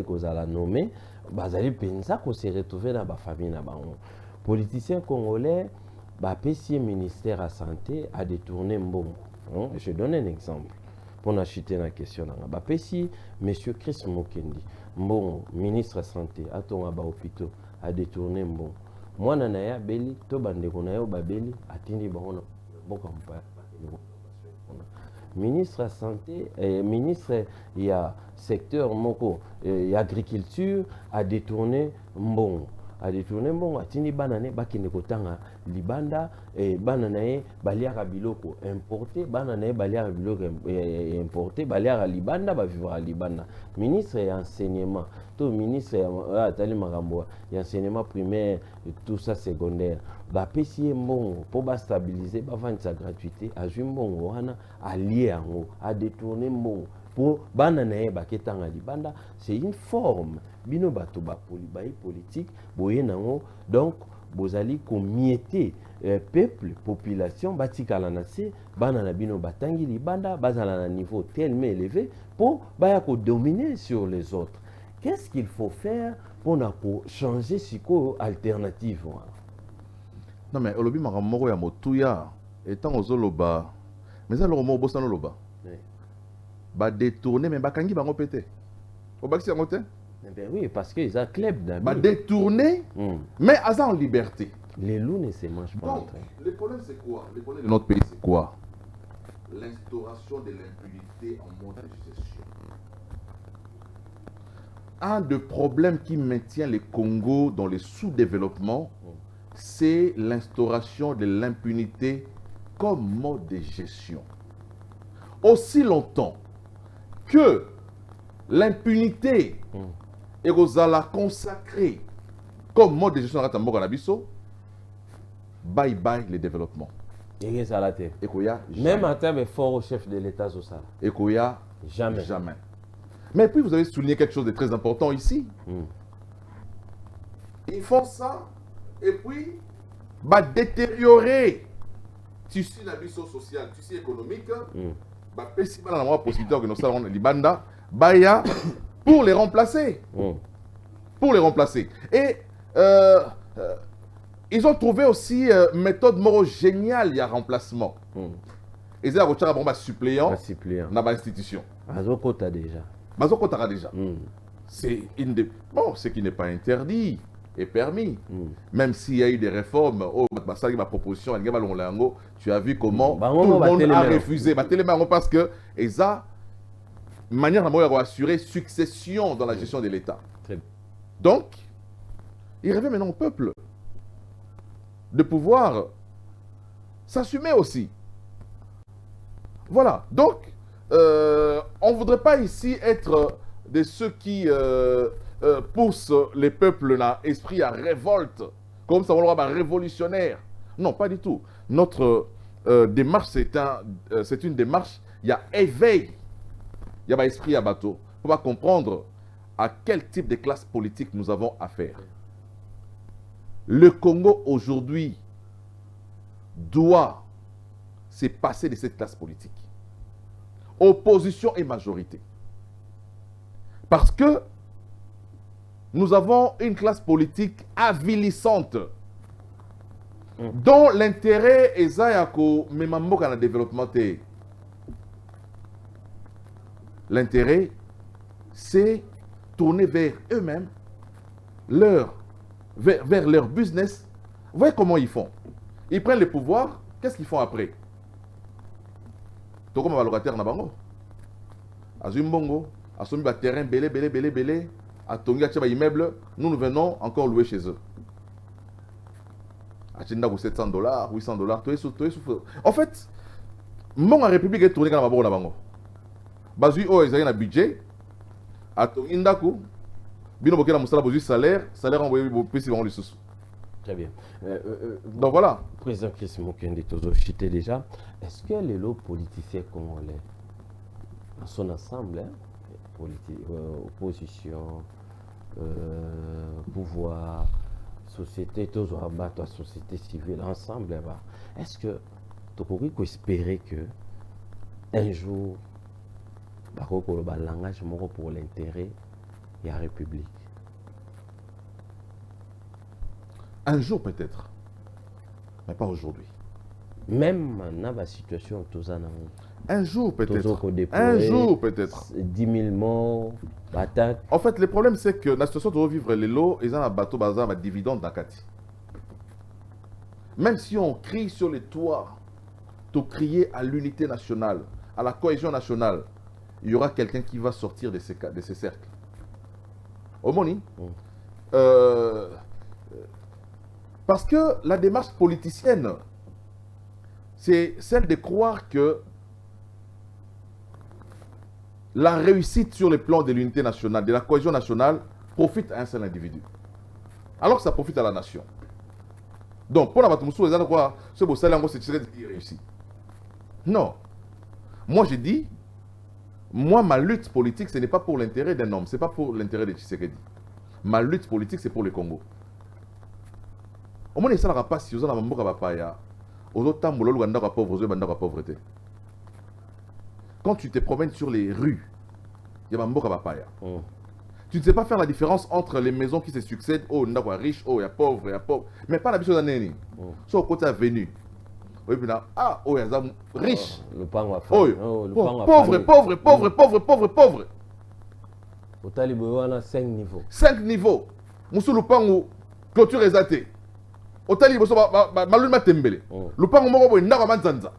kozala nommé, bazali pensa ko se retrouver dans ba famille na bango. Politicien congolais bapesi ministère à santé a détourné mbongo. Je donne un exemple pour acheter la question. Bapesi monsieur Chris Mokendi mbongo, ministre de santé atonga ba hôpitaux a détourné mbongo. Moi nanaya beli to bandeko na yo babeli atindi bango boka mpa. Ministre de santé, ministre il y a secteur moko agriculture a détourné mbongo. A détourné mbongo atindi banane bakende kotanga libanda banane baliaka biloko importé banane baliaka biloko importé baliaka libanda ba vivre à libanda. Ministre et enseignement to ministre atali makambo ya enseignement primaire tout ça secondaire bapesi mbongo pour ba stabiliser ba vendre sa gratuité azwi mbongo wana allié yango a détourné mbongo pour banane baketanga libanda. C'est une forme bino bato ba politique boye nango. Donc bozali komieté peuple population batikala na se banana bino batangi libanda bazala na niveau tellement élevé pour baya ko dominer sur les autres. Qu'est-ce qu'il faut faire pour changer siko alternative? Non mais olobi makamoko ya motuya etant ozoloba mais ça le mot bosano loba ba détourner mais bakangi bango pété obakisi yango te. Ben oui, parce qu'ils ont club d'amis. Bah détourné, mais en liberté. Les loups ne se mangent pas. Donc, le problème c'est quoi? Le problème de notre pays c'est quoi? L'instauration de l'impunité en mode de gestion. Un des problèmes qui maintient le Congo dans le sous-développement, c'est l'instauration de l'impunité comme mode de gestion. Aussi longtemps que l'impunité et la consacrer comme mode de gestion de Mboka, bye bye le développement. Même en termes fort au chef de l'État, jamais. Mais puis vous avez souligné quelque chose de très important ici. Ils font ça et puis bah détériorer tissu social, tissu économique. Bah principalement la possibilité que nous salons libanda baya pour les remplacer. Pour les remplacer. Et ils ont trouvé aussi méthode moro géniale il y a remplacement. Ils ont retiré un suppléant dans l'institution. Bazokota déjà. Bazokota déjà. C'est une des... Bon, ce qui n'est pas interdit est permis. Même s'il y a eu des réformes, ma proposition, tu as vu comment tout le monde a refusé. Parce que ça, manière d'assurer succession dans la gestion de l'État. Donc, il revient maintenant au peuple de pouvoir s'assumer aussi. Voilà. Donc, on ne voudrait pas ici être de ceux qui poussent les peuples dans l'esprit à révolte, comme ça on va révolutionnaire. Non, pas du tout. Notre démarche, c'est une démarche, il y a éveil, il y a esprit à bateau, pour comprendre à quel type de classe politique nous avons affaire. Le Congo aujourd'hui doit se passer de cette classe politique. Opposition et majorité. Parce que nous avons une classe politique avilissante dont l'intérêt est dans le développement. L'intérêt, c'est tourner vers eux-mêmes, vers leur business. Vous voyez comment ils font? Ils prennent le pouvoir, qu'est-ce qu'ils font après? Tout comme un locataire na bango. Azumbongo, assomi ba terrain belé, à Tonga tchaba immeuble, nous venons encore louer chez eux. Achinda pour $700, $800, tout. En fait, mon République est tournée dans la bango. Bazui o ezali na budget, à Tonga ku, bino bokela musala bozu salaire envoyé pour pesi bango lisusu. Très bien. Donc voilà. Président Chris Mokendi Tozochité déjà, est-ce que les lots politiciens congolais, dans son ensemble, opposition, pouvoir, société, tous la société civile ensemble. Est-ce que tu pourrais espérer que un jour, le langage pour l'intérêt de la République? Un jour peut-être, mais pas aujourd'hui. Même dans la situation, un jour peut-être. Un jour peut-être. 10 000 morts, attaques. En fait, le problème c'est que la situation de vivre les lots, ils ont un bateau bazar, un dividende dans Kati. Même si on crie sur les toits, pour crier à l'unité nationale, à la cohésion nationale, il y aura quelqu'un qui va sortir de ces cercles. Omoni, parce que la démarche politicienne, c'est celle de croire que la réussite sur le plan de l'unité nationale, de la cohésion nationale, profite à un seul individu. Alors que ça profite à la nation. Donc, pour la Batumoussou, les gens ce beau salaire, c'est réussi. Non. Moi, j'ai dit, ma lutte politique, ce n'est pas pour l'intérêt d'un homme, ce n'est pas pour l'intérêt de Tshisekedi. Ma lutte politique, c'est pour le Congo. Au moins, ça ne va pas si vous avez un mot à papaya. Pauvreté. Quand tu te promènes sur les rues, il y a un mot à papaya. Tu ne sais pas faire la différence entre les maisons qui se succèdent. Oh, il y a riche, oh, il y a pauvre, il y a pauvre. Mais pas la mission d'année. Soit au côté venu. Oui, puis là, ah, oh, il y a riche. Le pain va faire. Oh, pauvre, pauvre, pauvre, pauvre, pauvre, pauvre. Au Talibo, on a 5 niveaux. 5 niveaux. Moussou le pain ou clôture exatée. Au Talibo, malul matembele. Le pain au morobo, il n'a pas manzanza.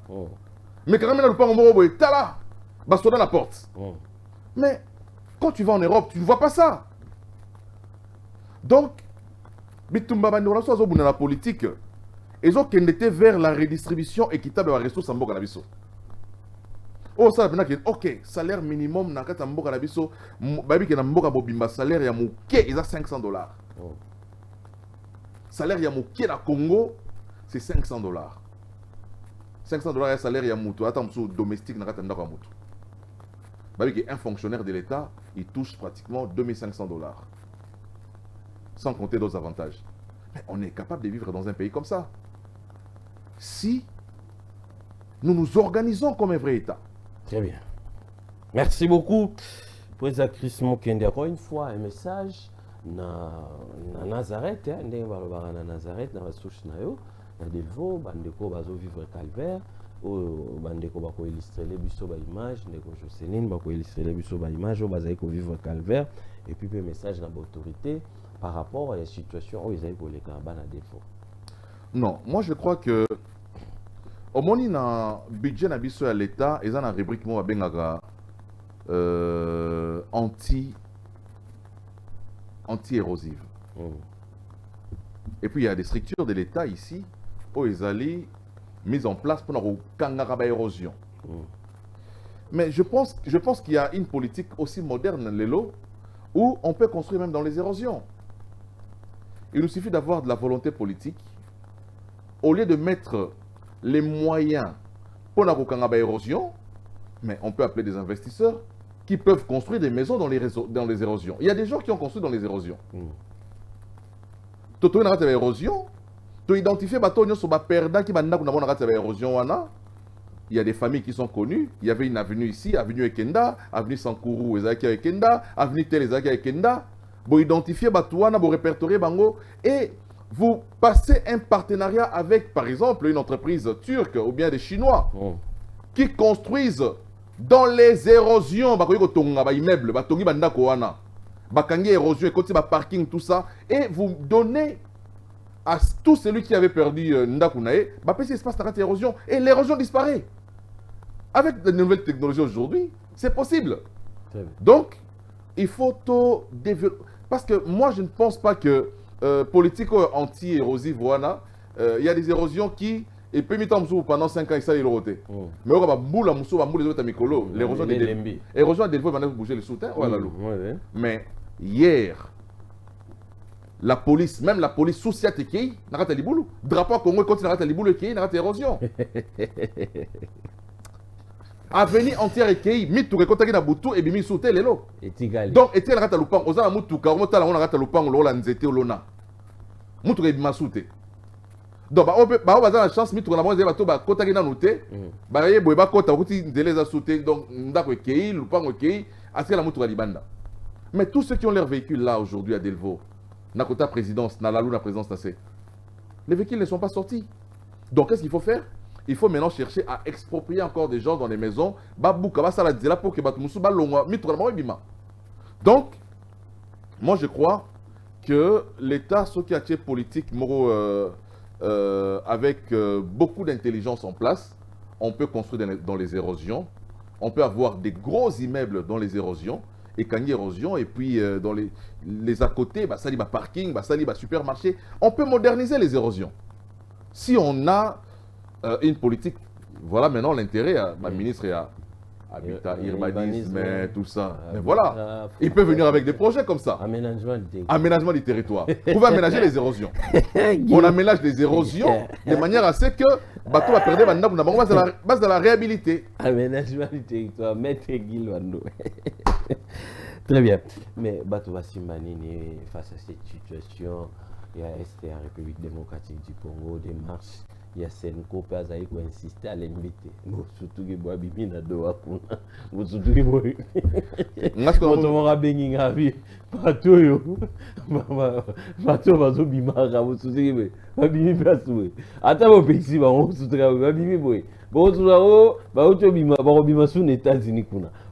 Mais quand même, le pain au morobo, il est là. Baston dans la porte. Mais quand tu vas en Europe, tu ne vois pas ça. Donc, Bitumba Bandora, soit dans la politique, ils ont été vers la redistribution équitable de la ressource en Boganabiso. Oh, ça veut dire que, ok, salaire minimum, na kata Boganabiso, babi que na Mboga Bobimba, salaire ya mouké, ils ont $500. Salaire ya mouké na Congo, c'est $500. $500 est salaire ya moutou, attends, domestique na kata Ndaka moutou. Un fonctionnaire de l'État, il touche pratiquement $2500. Sans compter d'autres avantages. Mais on est capable de vivre dans un pays comme ça. Si nous nous organisons comme un vrai État. Très bien. Merci beaucoup. Président Chris Mokende, encore une fois, un message na Nazareth, na Nazareth, na souche na yo, na Delvaux, bandeko bazo vivre calvaire. Bandeko bako illustrer les biso ba image ndeko Joseline bako illustrer les biso ba image o bazali ko vivre calvaire et puis un message na autorité par rapport à la situation où ils avaient pour les bana défaut. Non, moi je crois que au moni na budget na biso à l'état ils ont une rubrique mo bengaka anti-érosive. Et puis il y a des structures de l'état ici où ils allaient mise en place pour la érosion. Mais je pense qu'il y a une politique aussi moderne, Lélo, où on peut construire même dans les érosions. Il nous suffit d'avoir de la volonté politique. Au lieu de mettre les moyens pour la érosion, mais on peut appeler des investisseurs qui peuvent construire des maisons dans les érosions. Il y a des gens qui ont construit dans les érosions. Toto na kata érosion. Tu identifies l'érosion. Il y a des familles qui sont connues. Il y avait une avenue ici, avenue Ekenda, avenue Sankourou, Ezaki Ekenda, avenue Tel Ezaki Ekenda. Vous identifiez Batouana, vous répertoriez Bango et vous passez un partenariat avec, par exemple, une entreprise turque ou bien des Chinois qui construisent dans les érosions. Immeubles, érosion, parking, tout ça. Et vous donnez à tout celui qui avait perdu Ndakunae, petit espace de érosion et l'érosion disparaît. Avec de nouvelles technologies aujourd'hui, c'est possible. Donc, il faut tout développer. Parce que moi, je ne pense pas que politique anti-érosive, il y a des érosions qui, et puis pendant 5 ans, ils s'allent l'éroter. Mais on va boule l'érosion des Delvaux. L'érosion des Delvaux va bouger le soutien. Mais hier, la police, même la police sous-siatique, n'a pas liboulou. Drapeau Congo continue à liboulou qui n'a pas érosion. Avenue entière ekei mituka ekotaki na butu ebimi sute lelo. Etigali. Donc etiela kata lupango oza na mutuka omotala ngona kata lupango lola nzete olona. Mutuka ebima sute. Donc ba baza na chance mituka na bango ezali bato bakotaki nanu te. Ba ye boye bakota okuti nzela eza sute donc ndako ekei lupango ekei asikala mutuka libanda. Mais tous ceux qui ont leur véhicule là aujourd'hui à Delvaux, na kota présidence, na lalu na présidence tassé, les véhicules ne sont pas sortis. Donc qu'est-ce qu'il faut faire? Il faut maintenant chercher à exproprier encore des gens dans les maisons. Babouka, basala dizela pour que batumusu balongwa mituka na bima. Donc moi je crois que l'État, ce qui a été politique, moro, avec beaucoup d'intelligence en place, on peut construire dans les érosions, on peut avoir des gros immeubles dans les érosions, et quand il y a érosion, et puis dans les à côté, bah, ça dit bah, parking, bah, ça dit bah, supermarché, on peut moderniser les érosions. Si on a une politique, voilà maintenant l'intérêt, ma ministre est à habitat, urbanisme, tout ça. Mais voilà, il peut venir avec des projets comme ça. Aménagement du territoire. Vous pouvez aménager les érosions. On aménage les érosions de manière à ce que bateau va perdre base de la réhabilité. Aménagement du territoire, maître Guilwando. Très bien. Mais bateau va s'imaginer face à cette situation. Il y a STA, République démocratique du Congo, des marches. Il y a Senko qui a insisté à l'inviter. Surtout que moi, je suis là. Surtout que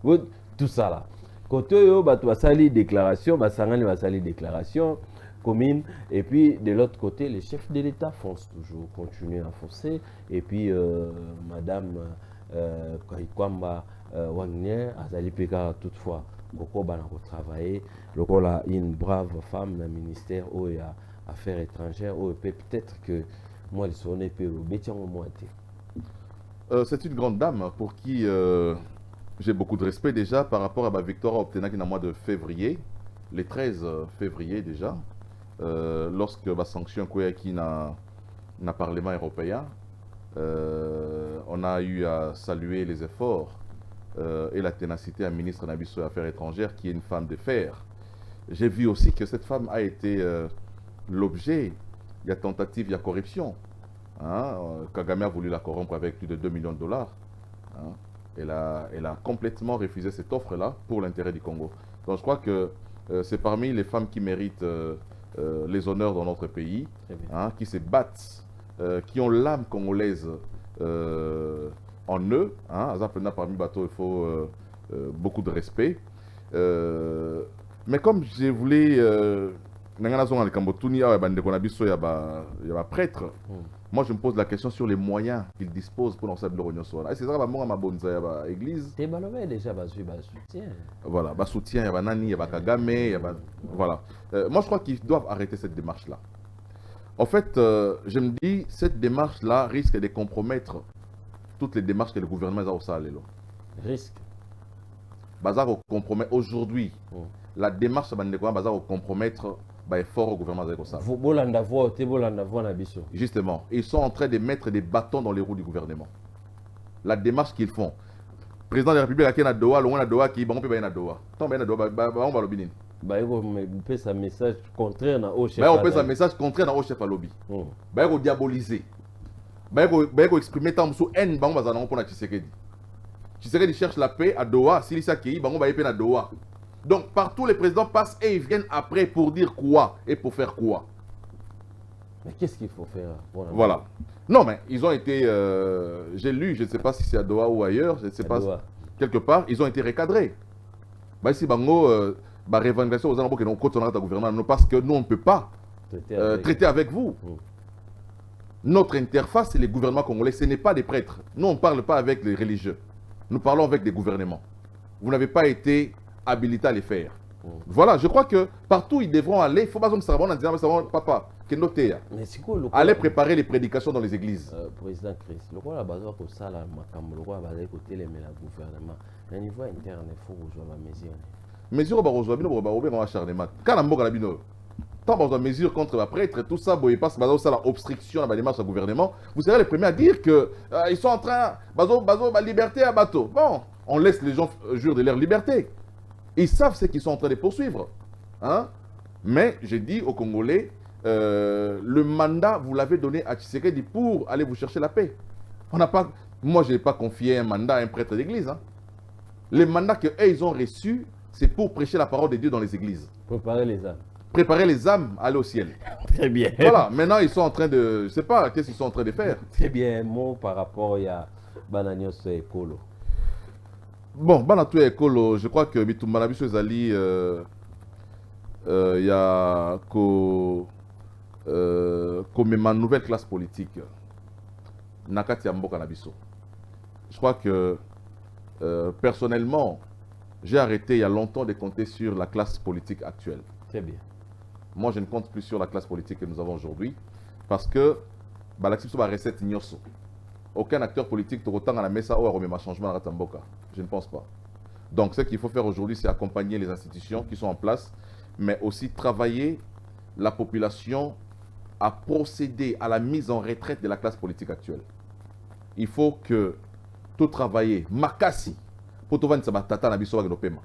moi, tout ça là. Quand tu as sali déclaration, déclaration commune, et puis de l'autre côté, les chefs de l'État foncent toujours, continuent à foncer, et puis Madame Kwamba Wagner, Azali Peka toutefois, beaucoup va travailler, une brave femme dans le ministère aux Affaires étrangères, peut-être que moi, le sonné peut c'est une grande dame pour qui j'ai beaucoup de respect déjà par rapport à ma victoire obtenue dans le mois de février, le 13 février déjà. Lorsque la sanction qui n'a Parlement européen, on a eu à saluer les efforts et la ténacité à ministre Nabiso des Affaires étrangères qui est une femme de fer. J'ai vu aussi que cette femme a été l'objet, il y a tentative, il y a corruption. Hein? Kagame a voulu la corrompre avec plus de 2 millions de dollars. Hein? Elle a complètement refusé cette offre-là pour l'intérêt du Congo. Donc je crois que c'est parmi les femmes qui méritent les honneurs dans notre pays, hein, qui se battent, qui ont l'âme congolaise en eux. Hein, parmi bateaux, il faut beaucoup de respect. Mais comme je voulais, prêtre, moi je me pose la question sur les moyens qu'ils disposent pour lancer le Rognon. C'est ça, l'église. Déjà, soutien. Voilà, soutien, il y a Nani, il y a Kagame, voilà. Moi je crois qu'ils doivent arrêter cette démarche-là. En fait, je me dis, cette démarche-là risque de compromettre toutes les démarches que le gouvernement a au Sahel. Risque. Bazar compromet aujourd'hui. La démarche va compromettre l'effort au gouvernement de Sahel. Justement, ils sont en train de mettre des bâtons dans les roues du gouvernement. La démarche qu'ils font. Le président de la République a Doha, le Doha qui est Doha. Tant bien Doha, on va le on peut un message contraire au chef. On peut un message contraire au chef à lobby. On peut diaboliser. On peut exprimer tant de haine pour Tshisekedi. Tshisekedi cherche la paix à Doha. S'il y a qui on va y paix à Doha. Donc partout les présidents passent et ils viennent après pour dire quoi et pour faire quoi. Mais qu'est-ce qu'il faut faire? Voilà. Non mais ils ont été, j'ai lu, je ne sais pas si c'est à Doha ou ailleurs, je ne sais pas, quelque part, ils ont été recadrés. Ici, la revendication aux alentours que nous continuons à gouvernement, parce que nous on ne peut pas traiter avec vous. Notre interface, c'est les gouvernements congolais, ce n'est pas des prêtres. Nous on ne parle pas avec les religieux, nous parlons avec des gouvernements. Vous n'avez pas été habilité à les faire. Voilà, je crois que partout ils devront aller. Il faut pas que ça va dire papa, que noter. Allez préparer les prédications dans les églises. Président Chris, le roi a besoin que ça, le roi va aller côté les gouvernement. Au niveau interne, il faut rejoindre la mesure. Mesure au rejoindre, on va acharnement. Quand on a tant dans une mesure contre les prêtres, tout ça, bon, il passe ça la obstruction à la démarche du gouvernement, vous serez les premiers à dire qu'ils sont en train, la liberté à bateau. Bon, on laisse les gens jurer de leur liberté. Ils savent ce qu'ils sont en train de poursuivre. Hein? Mais j'ai dit aux Congolais, le mandat, vous l'avez donné à Tshisekedi pour aller vous chercher la paix. On n'a pas, moi, je n'ai pas confié un mandat à un prêtre d'église. Hein. Les mandats qu'eux, ils ont reçus, c'est pour prêcher la parole de Dieu dans les églises. Préparer les âmes. Préparer les âmes à aller au ciel. Très bien. Voilà, maintenant ils sont en train de... Je ne sais pas, qu'est-ce qu'ils sont en train de faire. Très bien, un mot par rapport à Bananios et Kolo. Bon, Banatou et Kolo, je crois que Bitumbana Biso Ezali, il y a comme ma nouvelle classe politique, Nakati Amboka Nabiso. Je crois que personnellement, j'ai arrêté il y a longtemps de compter sur la classe politique actuelle. Très bien. Moi, je ne compte plus sur la classe politique que nous avons aujourd'hui parce que Balaxipso va recette Nyoso. Aucun acteur politique autant à la mesa ou à remettre un changement à Ratamboka. Je ne pense pas. Donc, ce qu'il faut faire aujourd'hui, c'est accompagner les institutions qui sont en place, mais aussi travailler la population à procéder à la mise en retraite de la classe politique actuelle. Il faut que tout travailler, makasi, pour tout vendre tata na biso wa paiement.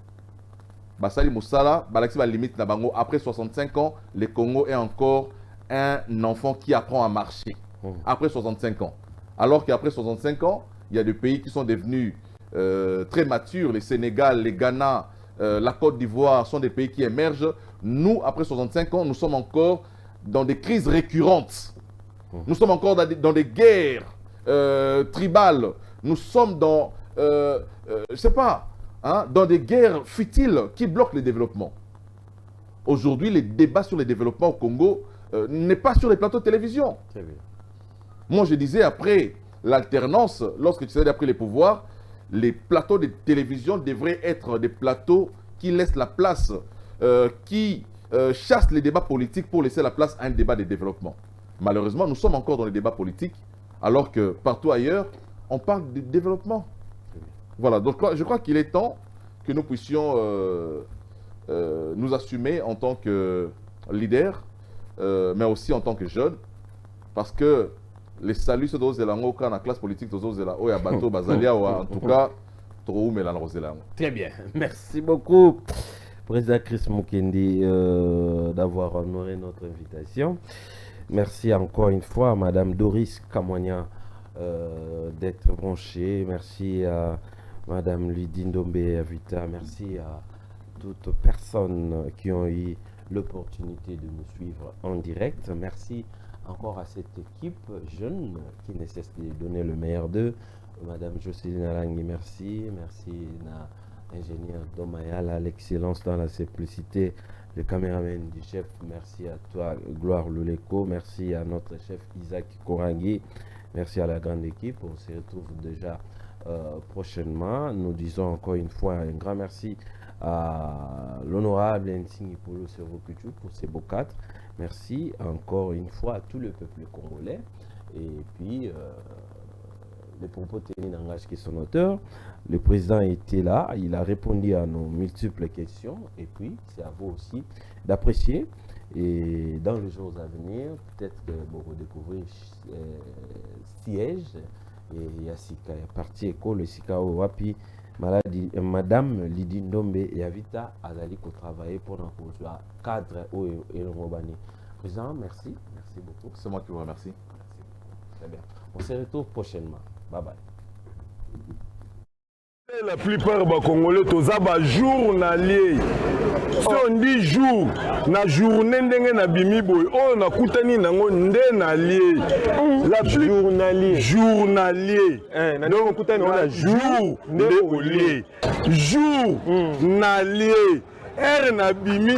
Basali Moussala, Balaxi va limite na bango. Après 65 ans, le Congo est encore un enfant qui apprend à marcher. Après 65 ans. Alors qu'après 65 ans, il y a des pays qui sont devenus très matures. Le Sénégal, le Ghana, la Côte d'Ivoire sont des pays qui émergent. Nous, après 65 ans, nous sommes encore dans des crises récurrentes. Nous sommes encore dans des guerres tribales. Nous sommes dans, je ne sais pas, hein, dans des guerres futiles qui bloquent le développement. Aujourd'hui, les débats sur le développement au Congo n'est pas sur les plateaux de télévision. Très bien. Moi, je disais, après l'alternance, lorsque tu sais, après les pouvoirs, les plateaux de télévision devraient être des plateaux qui laissent la place, qui chassent les débats politiques pour laisser la place à un débat de développement. Malheureusement, nous sommes encore dans les débats politiques, alors que partout ailleurs, on parle de développement. Voilà, donc je crois qu'il est temps que nous puissions nous assumer en tant que leaders, mais aussi en tant que jeunes, parce que les saluts de Zelango, quand la classe politique de Zelango, Bato, Bazalia, en tout cas, trop Mélan Roselango. Très bien, merci beaucoup, Président Chris Mukendi, d'avoir honoré notre invitation. Merci encore une fois à Madame Doris Kamwanya d'être branchée. Merci à Madame Lydie Ndombe Avita. Merci à toutes personnes qui ont eu l'opportunité de nous suivre en direct. Merci encore à cette équipe jeune qui ne cesse de donner le meilleur d'eux. Madame Jocelyne Alangi, merci. Merci à l'ingénieur Domayal, à l'excellence dans la simplicité, le caméraman du chef. Merci à toi, Gloire Luleko. Merci à notre chef Isaac Korangi. Merci à la grande équipe. On se retrouve déjà prochainement. Nous disons encore une fois un grand merci à l'honorable Nsingi Polo Servokutu pour ces beaux cadres. Merci encore une fois à tout le peuple congolais. Et puis, les propos tenus n'engagent que son auteur. Le président était là, il a répondu à nos multiples questions. Et puis, c'est à vous aussi d'apprécier. Et dans les jours à venir, peut-être que vous redécouvrez siège. Et Yassika, parti école, Sika Wapi. Madame Lydie Ndombe et Avita Azali qui travaillé pour un cadre et le Mobani. Président, merci. Merci beaucoup. C'est moi qui vous remercie. Merci. Très bien. On se retrouve prochainement. Bye bye. La plupart des Congolais, tous les journaliers. Si on dit jour, na journée ndenge na bimi boy, oh na kutani nango nde na lié. La Journalier. Journalier. Donc kutani on a jour nde au lié. Jour na lié. Er na bimi